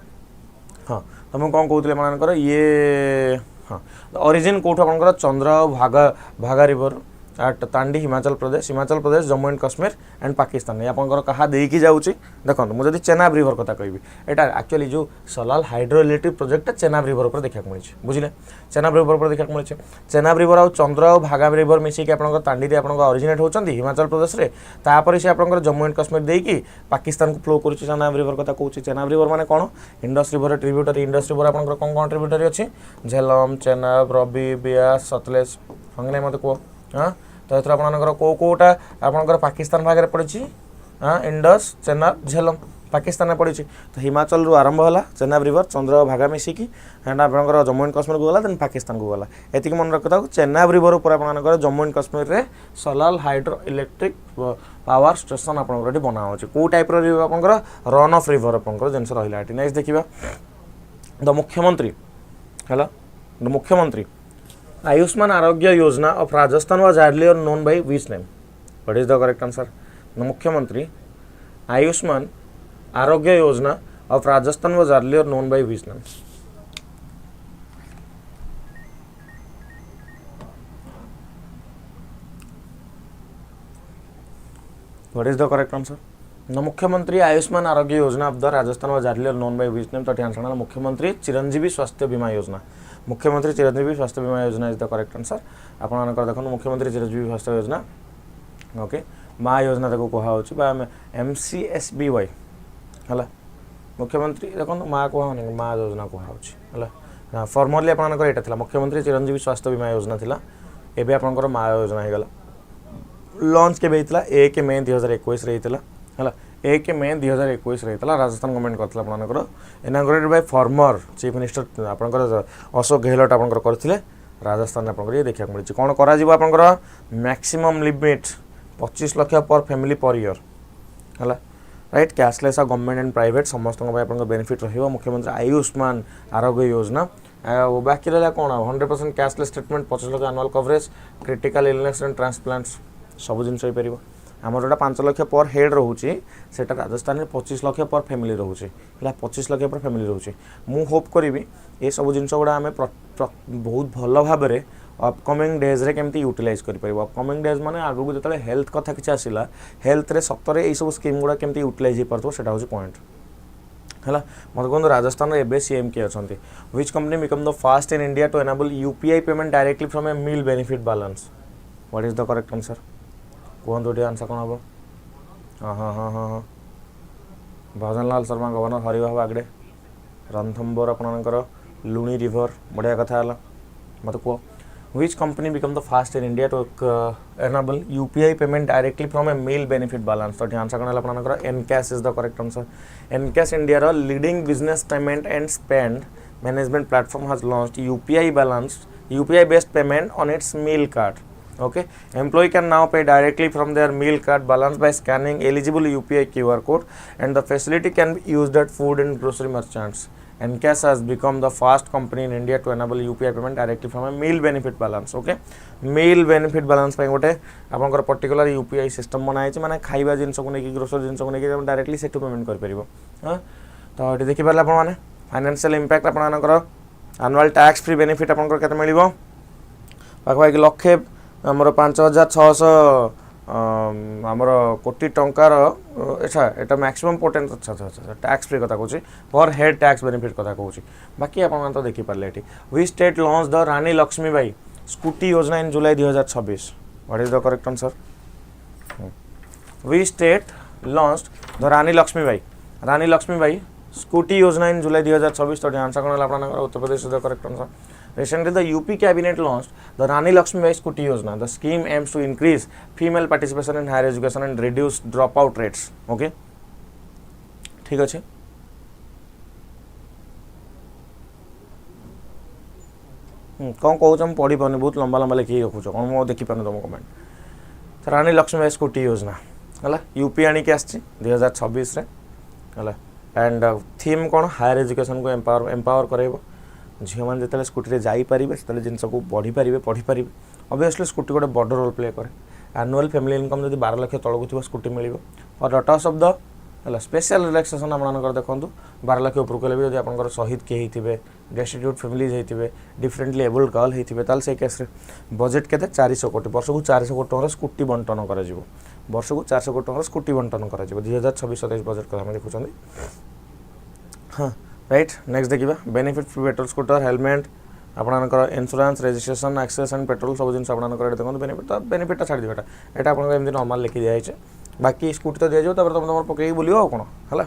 हाँ तो मुझे कौन कहते मानकर ये हाँ ओरिजिन कौट आप चंद्र भागा भागा river eight Tandi Himachal Pradesh Jammu and Kashmir and Pakistan आपंकर कहा देकी जाऊँगी देखो मुझे चेनाब रिवर कथा कहि यहाँ एक्चुअली जो Salal hydro electric project Chenab river पर देखा मिली बुझे चेनाब रिवर पर देखा मिली चेनाब रिवर और चंद्र और भागा रिवर मिसिक आप तांडी आप ओरिजिनेट होती हिमाचल प्रदेश में तापर से आप जम्मू एंड काश्मीर देकी पाकिस्तान को फ्लो कर चेनाब रिवर कथा कहूँ चेनाब रिवर माने कौन Indus river tributary Indus river आप कौन कौन ट्रिब्यूटरी अच्छी झेलम चेनाब रवि ब्यास सतलेज हंगे मत कह हाँ तो ये आपंकर कौटा आपंकर पाकिस्तान भाग में पड़ी हाँ इंडस चेनाब झेलम पाकिस्तान में पड़ी तो हिमाचल रू आरंभ है चेनाब रिवर चंद्र भागा मिसिकी एंड आपंकर जम्मू एंड काश्मीर को गला देन पाकिस्तान को गला ये मन रखता चेनाब रिवर पर आपंकर जम्मू एंड काश्मीर में Salal hydro electric power station आपंकर बना कौ टाइप आपंकर रन ऑफ रिवर आपंकर जिन रहा। नेक्स्ट देखा द मुख्यमंत्री है मुख्यमंत्री Ayushman Arogya Yojana of Rajasthan was earlier known by which name? What is the correct answer? मुख्यमंत्री Ayushman Arogya Yojana of Rajasthan was earlier known by which name? What is the correct answer? The मुख्यमंत्री Ayushman Arogya Yojana of the Rajasthan was earlier known by which name? तो आंसर मुख्यमंत्री चिरंजीवी स्वास्थ्य बीमा योजना। मुख्यमंत्री चिरंजीवी स्वास्थ्य बीमा योजना इज द करेक्ट आंसर। आपंकर देखो मुख्यमंत्री चिरंजीवी स्वास्थ्य योजना ओके माँ योजना ताको कहुँ MCSBY है मुख्यमंत्री देखो माँ कहूँ माँ योजना कहुँ है फॉर्मली आपंकर यहाँ था मुख्यमंत्री चिरंजीवी स्वास्थ्य बीमा योजना था एवं आपंकर माँ योजना हो लॉन्च के होता 1 मई 2021 है 1 मई 2021 होता राजस्थान गवर्नमेंट करता आपंकर inaugurate bye former chief minister आपंकर अशोक गहलोत आपंकर करते राजस्थान आपंकर ये देखा मिली कौन कर मैक्सिमम लिमिट 25 लाख पर फैमिली पर ईयर है right cashless government and private समस्त बेनिफिट रही मुख्यमंत्री आयुष्मान आरोग्य योजना बाकी रहा कौन 100% cashless treatment 25 lakh annual coverage critical illness and transplants सब जिन हो पार आमर जोटा 5 लाख पर हेड रोचे से राजस्थान में 25 लाख पर फैमिली रोचे 25 लाख पर फैमिली रोचे मु होप करी ये सब जिन गुड़ा आम बहुत भल भाव में अपकमिंग डेज रे केमती यूटिलाइज कर पार अपकमिंग डेज माने आगु जो हेल्थ कथा किसी आसला हेल्थ रे सतरे ये सब स्कीम गुड़ा केमती यूटिलाइज हो पार से पॉइंट है मतलब कहते राजस्थान एवं CM किए अच्छा which company become the fast in India to enable UPI payment directly from a meal benefit balance? What is the correct answer? कहतु ये आंसर कौन हम? हाँ हाँ हाँ हाँ हाँ भजनलाल शर्मा गवर्नर हरिबाबू आगड़े रणथम्बोर आपंकर लुणी रिवर बढ़िया कथा है मत कह which company become the fast in India to enable UPI payment directly from a meal benefit balance? तो आंसर कौन है आपंकर EnKash is the correct answer. EnKash India leading business payment and spend management platform has launched UPI based payment on its meal card okay employee can now pay directly from their meal card balance by scanning eligible UPI QR code and the facility can be used at food and grocery merchants. Encash has become the first company in India to enable UPI payment directly from a meal benefit balance. Okay meal benefit balance पे गोटे आपंकर पर्टिकुलर UPI सिस्टम बनाई माने खाइबा जिनस को नहीं ग्रोसरी जिनस को नहीं डायरेक्टली से पेमेंट कर पारिबो। हाँ तो ये देखि पारले आपण माने फाइनेंशियल इंपैक्ट आपनकर एनुअल टैक्स फ्री बेनिफिट आपनकर केते मिलिबो पाखा लक्षे आमर 5600 आमर कोटी टंकार एटा मैक्सिमम पोटेंट अच्छा अच्छा टैक्स फ्री कथा कहूँ पर हेड टैक्स बेनिफिट कथा कहूँ बाकी आप तो देखिपारे ये which state launch the Rani Lakshmibai scooty Yojana in July 2026? What is the correct answer? Which state launched the Rani Lakshmibai scooty Yojana in July 2026? तो आंसर कौन है Uttar Pradesh is the correct answer. Recently, the UP cabinet launched the Rani Lakshmi Scooty Yojana. The scheme aims to increase female participation in higher education and reduce dropout rates. Okay, ठीक अच्छे कौन कौन पढ़ी पानी बहुत लंबा लंबा लिखिक रखुच कौन मुझे देखिपारे तुम कमेंट। रानी लक्ष्मी स्कूटी योजना है यूपी आणिक आसी 2026 है एंड थीम कौन हायर एजुकेशन को एम्पावर कर झील मैंने जो स्कूटी जापारे से जिन को बढ़ी पारे पढ़ी पारे ऑब्वियसली स्कूटी गोटे बड़ रोल प्ले करे एनुअल फैमिली इनकम जब 12 लाख तौक थी स्कूटी मिल और रटस ऑफ द है स्पेशल रिलैक्सेशन आप देखो 12 लाख उपरको भी जब आप शहीद किए होते डेस्टिट्यूट फैमिलीज होते डिफरेंटली एबल्ड गर्ल होते से केस बजेट के 400 कोटी वर्ष को 400 कोटी टकर स्कूटी बंटन कर वर्ष को 400 कोटी टकर स्कूटी बंटन कर 2026-27 बजेट कथा देखुं। हाँ राइट नेक्स्ट देखा benefit free petrol scooter helmet आपंकर insurance registration access and petrol सब जिन आपंकर देखो बेनिफिट तो बेनिफिटा छाड़ी देटा यहाँ आपको एमती नॉर्मल लिखी दिखाई बाकी स्कूटी तो दिजाव तुम तुम पकई बुलो कौन है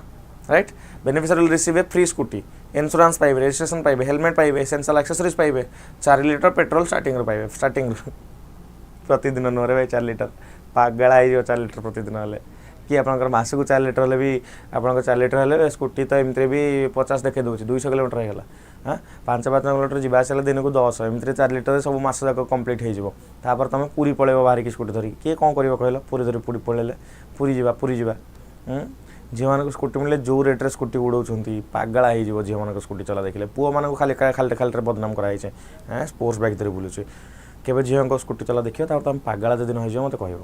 right beneficiary will receive a free scooty insurance पाइबे रजिस्ट्रेशन पाइबे हेलमेट पाइबे एसेंशियल एक्सेसरीज पाइबे 4 लिटर पेट्रोल स्टार्टिंग पाइबे स्टार्टिंग प्रतिदिन नुहरे भाई 4 लिटर पागला हो 4 लिटर प्रतिदिन हेल्ले कि आपंकर मसक 4 लिटर हेल्ले भी आप 4 लिटर हेल्ले स्कूटी तो एमती भी 50 देखा दूसरी 200 किलोमीटर होगा हाँ 5-5 किलोमीटर जावास दिन को 10 एमती 4 लिटर सब मस जाक कम्प्लीट होपर तुम पूरी पलैब बाहर स्कूटी धरिक किए कौन कर कहल पूरी धरी पूरी पलैले पूरी जा झील मान स्कूटी मिले जो रेट्रे स्कूटी उड़ाऊँ पागला हो झील मान स्कूटी चला देखिले पुओ मान खाली खाली खाली बदनाम कराई स्पोर्ट्स बाइक धरी बुलूचे केवे झील को स्कूटी चला देखिए तुम पागला दिन हो मत कह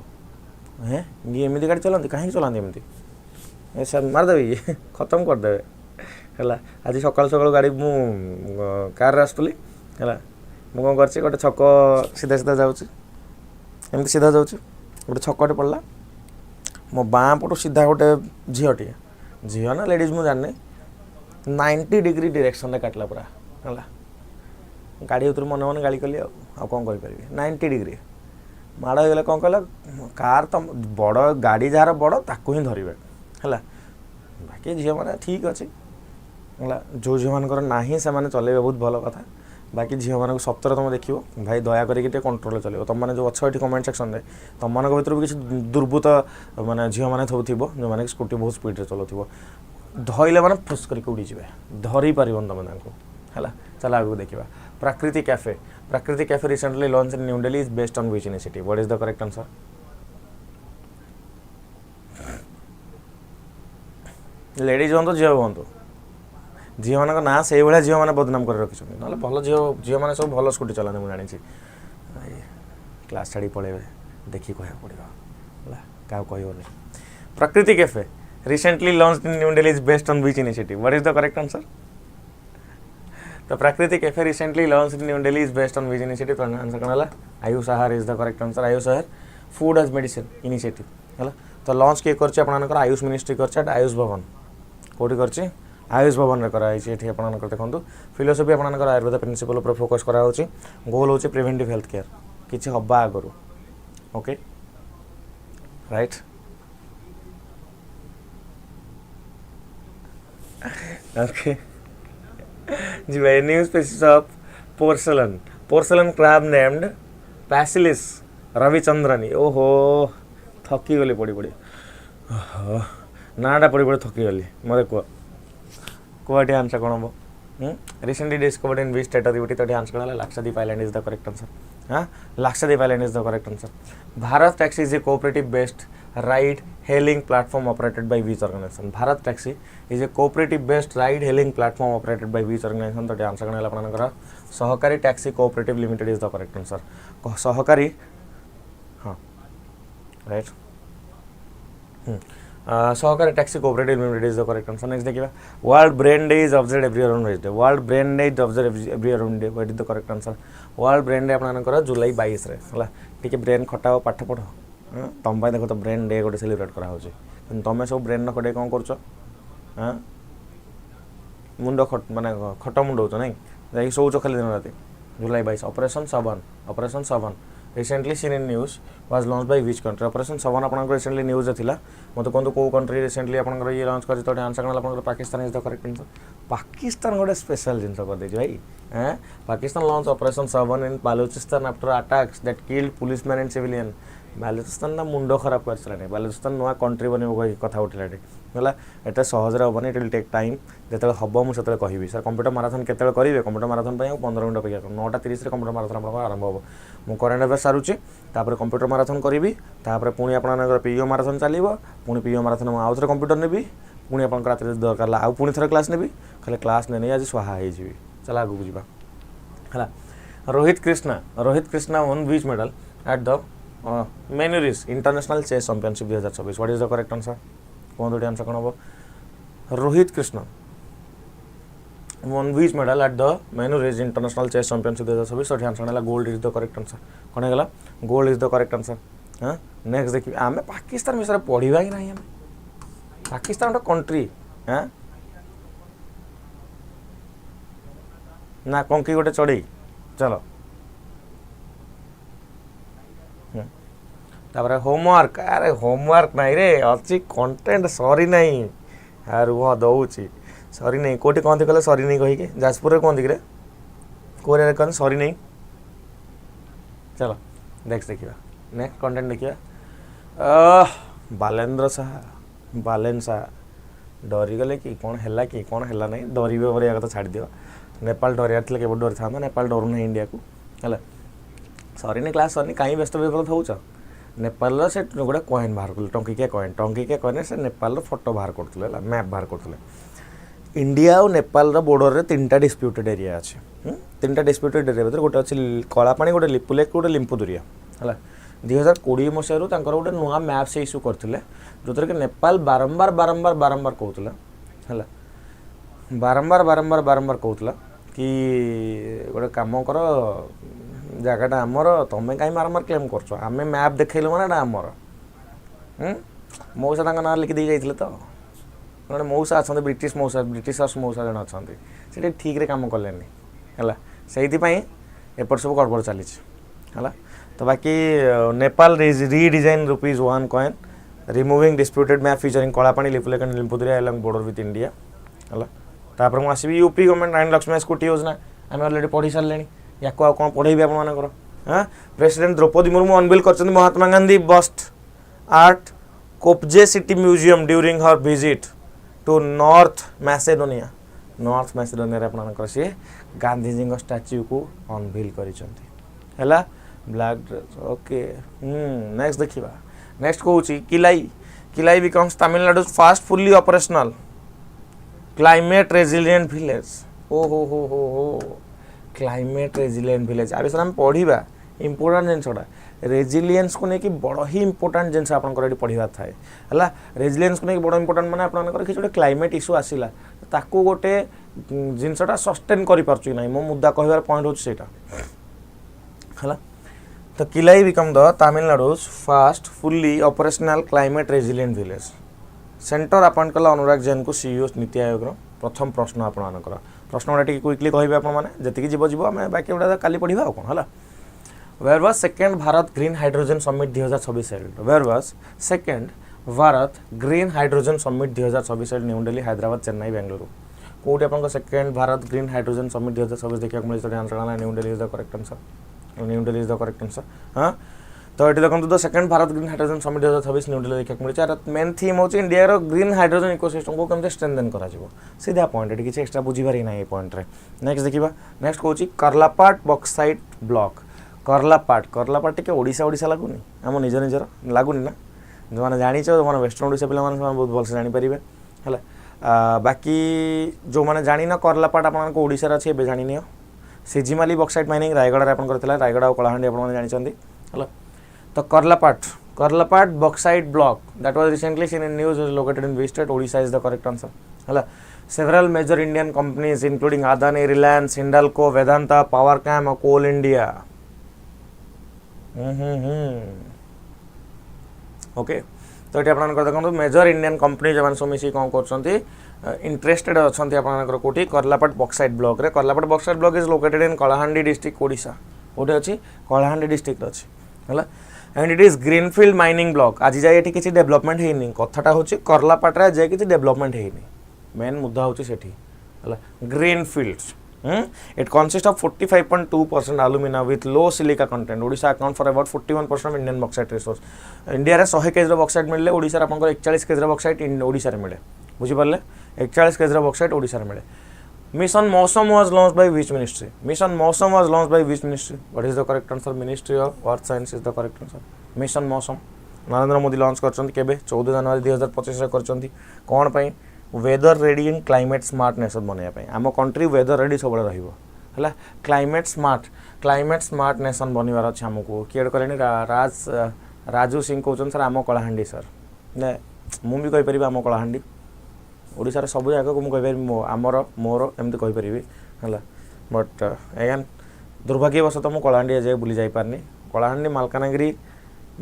हैं ये एमती गाड़ी चलाती कहीं चलाती एमती सर मारदेवी खत्म करदे है आज सकाल सकाल गाड़ी मु कार आसुली है मुझे कौन कर गोटे छक सीधा सीधा जाऊँगी सीधा जाऊँगी गोटे छकटे पड़ा मो बाँ पटू सीधा गोटे झीटे झील ना लेडीज मुझे जाने 90 डिग्री डायरेक्शन में काटला पूरा है गाड़ी उतर मन मन गाड़ी कली आ कौन करें 90 डिग्री माड़ हो कौन कहला कार तो बड़ गाड़ी जार बड़ ताकू ही धरवे है बाकी झील मैंने ठीक अच्छे है जो झील मानकर ना से चलेबे बहुत भल कथा बाकी झील मान सप्तर तुम देख भाई दया करके कंट्रोल चलो तुम मैंने जो अच्छे ये कमेंट सेक्शन में तुम मान भर भी किसी दुर्बृत्त मानने झील मैंने सब थी जो मैंने स्कूटी बहुत स्पीड चलाऊ धरले मैंने फुस करके उड़ीजे धरी पार तुम है चल आगे देखा प्राकृतिक cafe recently launch in new Delhi is based on which initiative what is the correct answer ladies हूँ झील हूँ झील मान ना से भाया झील मैंने बदनाम कर रखी ना भल झील मैंने सब भल स्कूटी चलाते मुझे जानी क्लास छाड़ी पलैबे देखिए कह पड़ो क्या कहनी प्रकृति cafe recently launch in new Delhi is based on which initiative what is the correct answer तो प्राकृतिक cafe recently launch in new Delhi is based on which initiative answer कौन है आयुष आहार is the correct answer Ayush आहार फूड एज मेडिसिन इनिशिएटिव है तो लॉन्च किए कर आयुष मिनिस्ट्री कर आयुष भवन कौटी कर आयुष भवन में कराई ये आप देखो फिलोसफी आप आयुर्वेद प्रिंसिपल उपर फोकस करा गोल हूँ प्रिवेंटिव हेल्थ केयर किसी हवा आगु ओके राइट ओके जी भाई new species of porcelain crab named पैसिलिस रविचंद्रनी ओहो थकी गली पड़ी पड़ी नाटा पड़ी पड़ी थकी गली मत कह आंसर कौन हम recently discovered in which territory तो आंसर कौन है Lakshadweep island is the correct answer हाँ Lakshadweep island is the correct answer Bharat taxi is a cooperative based ride hailing platform operated by which organisation Bharat taxi is a cooperative based ride hailing platform operated by which organisation तो आंसर कौन है आप Sahakari taxi cooperative limited is the correct answer Sahakari हाँ right Sahakari taxi cooperative limited is the correct answer next देखिए world brain day is observe every year on which day world brain day is observe every year on day what is the correct answer world brain day आपनकर जुलाई 22 रे है टी ब्रेन खटाओ पाठ पढ़ तुम देख तो ब्रेन डे गोटे सेलिब्रेट करा तुम सब ब्रेन खटे कौन कर मुंड माने खट मुंडौच ना जा शौच खाली दिन राति जुलाई 22 operation 7 recently seen in news was launch by which country operation 7 आपन रिसेंटली न्यूज थिला मत कहतु कौ कंट्री रिसेंटली आपन ये लॉन्च कर तो आंसर कौन आपन Pakistan is the correct answer Pakistan गोटे स्पेशल जिन कर दे भाई Pakistan launch operation 7 in Balochistan after attacks that killed policeman and civilian Balochistan ନା ମୁଣ୍ଡ ଖରାପ କରିସାରିଲାଣି ବାଲୁଚିସ୍ତାନ ନୂଆ କଣ୍ଟ୍ରି ବନିବ କହି କଥା ଉଠିଲାଣି ହେଲା ଏଟା ସହଜରେ ହେବନି ଇଟ୍ ୱିଲ୍ ଟେକ୍ ଟାଇମ୍ ଯେତେବେଳେ ହେବ ମୁଁ ସେତେବେଳେ କହିବି ସାର୍ କମ୍ପ୍ୟୁଟର ମାରାଥନ୍ କେତେବେଳେ କରିବେ କମ୍ପ୍ୟୁଟର ମାରାଥନ୍ ପାଇଁ ଆଉ 15 ମିନିଟ୍ ଅପେକ୍ଷା 9:30ରେ କମ୍ପ୍ୟୁଟର ମାରାଥନ୍ ଆପଣଙ୍କର ଆରମ୍ଭ ହେବ ମୁଁ କରେଣ୍ଟ ଆଫେୟାର୍ସ ସାରୁଛି ତାପରେ କମ୍ପ୍ୟୁଟର ମାରାଥନ୍ କରିବି ତାପରେ ପୁଣି ଆପଣଙ୍କର ପିଓ ମାରାଥନ୍ ଚାଲିବ ପୁଣି ପିଓ ମାରାଥନ୍ ମୁଁ ଆଉଥରେ କମ୍ପ୍ୟୁଟର ନେବି ପୁଣି ଆପଣଙ୍କ ରାତିରେ ଦରକାର ହେଲା ଆଉ ପୁଣି ଥରେ କ୍ଲାସ୍ ନେବି ଖାଲି କ୍ଲାସ୍ ନେଇ ଆଜି ସ୍ୱାହା ହେଇଯିବି ଚାଲ ଆଗକୁ ଯିବା ହେଲା Rohit Krishna won which medal at the Menuris International Chess Championship 2024 what is the correct answer कौन दो आंसर कौन होगा Rohit Krishna won which medal at the Menuris International Chess Championship 2024 सठी answer है gold is the correct answer कौन है गला gold is the correct answer हाँ नेक्स्ट देखिए आमे पाकिस्तान में सारा पढ़िबा ही नहीं हमें पाकिस्तान गोटे कंट्री हाँ ना कंकी गोटे चढ़ई चलो तापर होमवर्क अरे होमवर्क नहीं रे अच्छी कंटेंट सरी नहीं यार वो दौची सरी नहीं कोटी कहते कहले सरी नहीं कहीके जाजपुर रे कहते रे कोरिया कहते सरी नहीं चलो नेक्स्ट देखिए नेक्स्ट कंटेंट देखिए बालेन्द्र साहा डरीगले कि कौन है नहीं डरवे पर या छाड़ दियो नेपाल डरिया के डरी था नेपाल डरू ना इंडिया को है सरी नहीं क्लास सरी कहीं व्यस्त विफल होच नेपाल से गोटे कॉइन बाहर कर टंकिकिया कॉइन से नेपाल फोटो बाहर करते मैप बाहर करते इंडिया और नेपाल बॉर्डर रे 3टा डिस्प्यूटेड एरिया अच्छे 3टा डिस्प्यूटेड एरिया भर गोटे अच्छी कलापाणी गोटे लिपुलेक गोटे लिंपुदुरिया है 2020 मसीह गोटे नुआ मैप से इश्यू करते जो कि नेपाल बारंबार कहूला है बारंबार कहूला कि गोटे कम कर जगटा आमर तुम कहीं बारंबार क्लेम कर आम मैप देखल मैंने आमर मौसा ना लिखी दे जाइए तो गोटे मौसा अच्छा ब्रिटिश मौसा जन अच्छा से ठीक कम कले है से एपट सब गड़बड़ चली है तो बाकी Nepal redesign ₹1 coin removing disputed map featuring Kalapani Lipulekh and Limpiyadhura along border with India है तापर मुझे आसबि यूपी गवर्नमेंट 9 लक्ष्मी स्कूटी योजना आम अलरेडी पढ़ी सारे या कौन पढ़ेबी आपर हाँ प्रेसिडेंट द्रौपदी मुर्मू अनविल कर Mahatma Gandhi bast art कोपजे city museum during her visit to North Macedonia आप सी गांधीजी स्टाच्यू को अनविल कर ब्लैक ड्रेस ओके नेक्स्ट देखिए नेक्स्ट कहूँ किलाई becomes Tamil Nadu fast fully operational climate resilient village हो क्लाइमेट रेजिलिएंट विलेज आ विषय पढ़ा इंपोर्टाट जिनसा रेजिलिएंस को लेकिन बड़ ही इंपोर्टाट जिन आपंकर पढ़ा थाए है रेजिलिएंस को लेकिन बड़ इंपोर्टाट मैंने आपंकर किसी गोटे क्लाइमेट इश्यू आसला ताकू गोटे जिनसा सस्टेन कर मो मुद्दा कहबार पॉइंट हो है तो किलाई become the Tamilnadu's fast fully operational climate resilient village centre appoint कला अनुराग जैन को सीईओ नीति आयोग प्रथम प्रश्न आपंकर प्रश्न गुड़ा टी क्विकली कहे आपने जी जीव आम बाकी गुड़ा काली पढ़ा कौन है where was second Bharat green hydrogen summit 2024 held where was second Bharat green hydrogen summit 2024 held new Delhi Hyderabad Chennai Bengaluru कौटी आप second Bharat green hydrogen summit 2024 देखा मिलता answer new Delhi is the correct answer new Delhi is the correct answer हाँ तो ये देखो तो second Bharat green hydrogen summit 2024 new Delhi देखा मिलता मेन थीम हो इंडिया ग्रीन हाइड्रोजन इकोसिस्टम को केमती स्ट्रेंथेन कर सीधा पॉइंट ये किसी एक्सट्रा बुझीपार ना ये पॉइंट रे नेक्स्ट देखा नेक्स्ट कहूँ कर्लापाट बक्साइट ब्लॉक कर्लापाट टे ओडिशा लगुनि आम निज निजर लगुनि ना जो मैंने जानी जो मैंने वेस्टर्न ओडिशा पे बहुत भलसे जानीपारे है बाकी जो मैंने जानी ना कर्लापाट आपको ओडिशा अच्छे ए जानी सिजिमाली बक्साइट माइनिंग रायगढ़ आप रायगढ़ और कलाहांडी आप जानते है तो Karlapat bauxite block that was recently seen in news located in which state Odisha is the correct answer है several major Indian companies including Adani Reliance Hindalco Vedanta Powermech और कोल इंडिया ओके तो ये आप देखो मेजर इंडियन कंपनी जो सब मिसी कौन कर इंटरेस्टेड अच्छा आपंकर कौटी कर्लापाट बक्साइट ब्लॉक रे Karlapat bauxite block is located in Kalahandi district Odisha कौटे अच्छी कलाहांडी डिस्ट्रिक्ट अच्छी है and it is greenfield mining block आज जाए ये किसी डेवलपमेंट है कथाटा हूँ कर्लापाट जाए किसी डेवलपमेंट है मेन मुद्दा हूँ से greenfield It consists of 45.2% alumina with low silica content. Odisha account for about 41% of Indian bauxite resource. India रे 100 kg bauxite मिले, ओडिशा रे आपन 41 kg bauxite ओडिशा रे मिले, बुझी पारले 41 kg bauxite ओडिशा रे मिले. Mission Mosam was launched by which ministry? Mission Mosam was launched by which ministry? What is the correct answer? Ministry of Earth Science is the correct answer. Mission Mosam Narendra Modi launch करछंती केबे 14 जनवरी 2025 रे करछंती कोन पई weather ready and climate smart nation बनया पई आम कंट्री वेदर रेडी सब रहिबो हला क्लाइमेट स्मार्ट नेशन बनिवार अछि हमको किएड करेनी राजू सिंह कहउछन सर आम कलाहांडी सर ने मु भी कहि परिबा आम कलाहांडी ओडिसा रे सब जगह को मु कहि परिबी आमर मोर एमति कहि परिबी हला बट अगेन दुर्भाग्यवश तो मु कलाहांडी जे बुली जाई पारनी कलाहांडी मालकानगिरी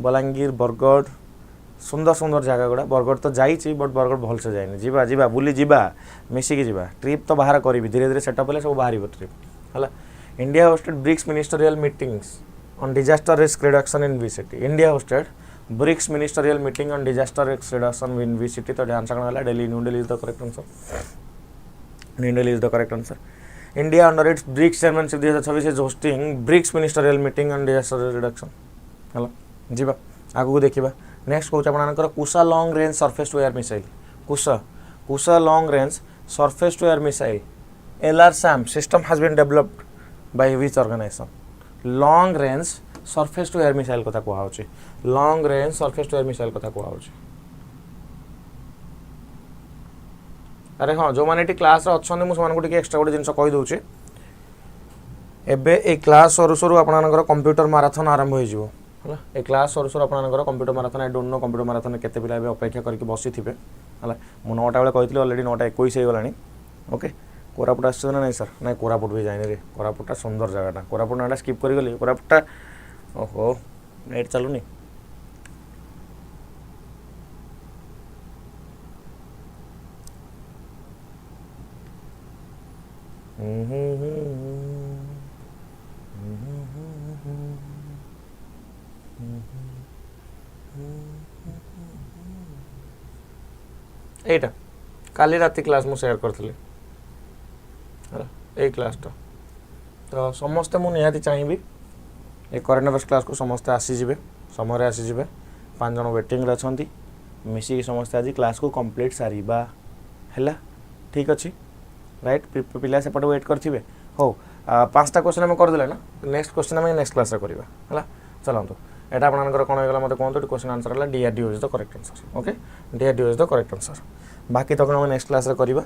बलांगीर बरगढ़ सुंदर सुंदर जगह गुड़ा बरगढ़ तो जाइए बट बरगढ़ भल से जाए जीवा जीवा बुली जीवा मिसिकी जीवा ट्रिप तो बाहर करी धीरे धीरे सेटअप हेल्ले सब बाहर ट्रिप है. India hosted BRICS ministerial meetings on disaster risk reduction in वी-सिटी. India hosted BRICS ministerial meeting on disaster risk reduction in वी-सिटी. तो आंसर कौन है Delhi. New Delhi is the correct answer. New Delhi is the correct answer. India under its BRICS chairmanship 2026 is hosting BRICS ministerial meeting on disaster reduction है. जीवा आगु देखा नेक्स्ट कौन आपंकर Kusha long range surface to air missile. Kusha long range surface to air missile LRSAM system has been developed by which organization? Long range surface to air missile कथा कहउछि. Long range surface to air missile कथा कहउछि. अरे हाँ जो मैंने क्लास अच्छे मुझे एक्सट्रा गोटे जिनस कही दूसरी एबे ए क्लास सरू सरू आपनकर कंप्यूटर माराथन आरंभ हो है. ए क्लास सरू सरू आपनकर computer marathon I don't know computer marathon केते पिला अपेक्षा करके बसी थे है. मुझे 9टा बेले कही अलरेडी 9:21 हो गलानी. ओके कोरापुट आस ना नहीं सर ना कोरापुट भी जाए रे. कोरापुटा सुंदर जगहटा. कोरापुट नाटा स्किप कर गली. कोरापुटा ओहो नेट चलुनी. एटा काली राति क्लास मु शेयर करथली ए क्लासटा. तो समस्ते मु निहाती चाहिए ए करेंट अफेयर्स क्लास को समस्ते आसीजे समय आसीजे. 5 जन वेटिंग रे अछंती मिसी समस्ते आज क्लास को कंप्लीट सारिबा हैला. ठीक अच्छे राइट पिला सेपट वेट करथिबे. हो 5टा क्वेश्चन हम कर देले ना. नेक्स्ट क्वेश्चन हम नेक्स्ट क्लास रे करबा हैला. चलंतु एटा आपनकर कोन होगला मते कोनतो क्वेश्चन आंसर हला DRDO is the correct answer. Okay DRDO is the correct answer. बाकी तक हम नेक्स्ट क्लास रे करबा.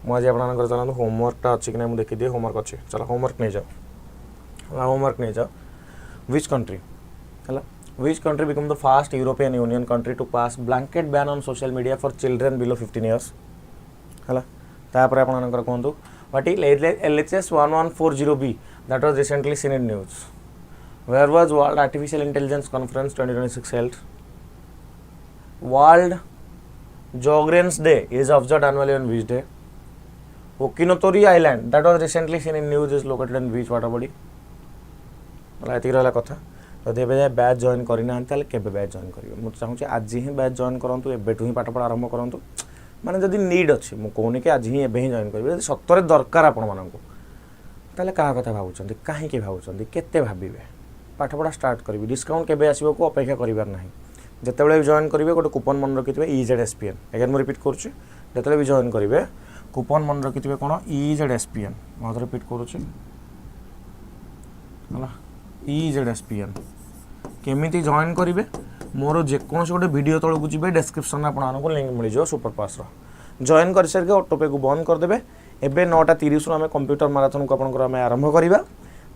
मुझे आपनकर चलंतु होमवर्कटा अछि कि नै मु देखि दिए. होमवर्क अछि चलो होमवर्क नै जाओ. होमवर्क नै जाओ. व्हिच कंट्री हैला which country become the first European union country to pass blanket ban on social media for children below 15 years हैला. तापर आपनकर कोनतो what is LHS 1140B that was recently seen in news. Where was World Artificial Intelligence Conference 2026 held? World Geography Day is observed annually on which day? Okinotori Island that was recently seen in news is located in which water body? मतलब एतिक रहला कथा. जदि एबे बैच जॉइन करिना ताले केबे बैच जॉइन करियो. मु चाहूची आज ही बैच जॉइन करंतु एबेठु ही पाठ पढ़ा आरंभ करंतु. माने जदि नीड अछि मु कोनी के आज ही एबे ही जॉइन करिवे. जदि सत्तरे दरकार आपण माननकु ताले का कथा भाबुचंदी काहे के भाबुचंदी केते भाबिबे. पाठ पढ़ा स्टार्ट करिवि. डिस्काउंट केबे आसीबो को अपेक्षा करिवार नाही. जेतेबेले जॉइन करिवे गोटे कूपन मन रखिथिबे EZSPN. अगेन मु रिपीट करूची जेतेबेले भी जॉइन करिवे कूपन मन रखिथिबे कोन EZSPN. मु रिपीट करूची हला EZSPN. केमिति जॉइन करिवे मोर जेकोनस गोटे वीडियो तळ को जिबे डिस्क्रिप्शन में आपन लिंक मिल जो सुपर पास रो. जॉइन कर सर के ऑटो पे को बंद कर देबे. एबे 9:30 हम कंप्यूटर माराथन को आपन हम आरंभ करिबा.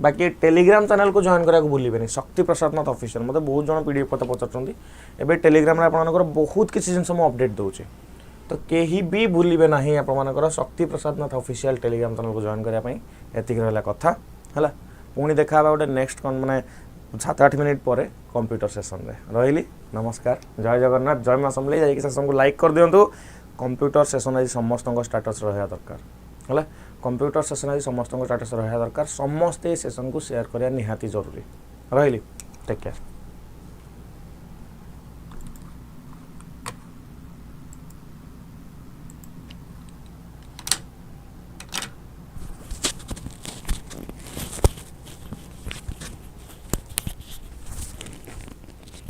बाकी टेलीग्राम चैनल को जॉइन करा भूलिबेनी. शक्ति प्रसाद नाथ ऑफिशियल मते बहुत जण पीडीएफ पता पचारचंदी. एबे टेलीग्राम रे आपन बहुत किसी जिनस मु अपडेट दोचे. तो केही भी भूलिबे नाही आपन शक्ति प्रसाद नाथ ऑफिशियल टेलीग्राम चैनल को जॉइन करिया पई एतिक रहला कथा हला. पुणी देखा गोटे नेक्स्ट माने 7-8 मिनिट पर कंप्यूटर सेशन रे रहिली. नमस्कार जय जगन्नाथ जय मां समले. जाई सेशन को लाइक कर दियंतु. कंप्यूटर सेशन आज समस्त स्टेटस रहा दरकार है. कंप्यूटर सेशन आज समस्त स्टेटस रहा दरकार. समस्त सेशन को शेयर करिया निहाती जरूरी. रहिली टेक केयर.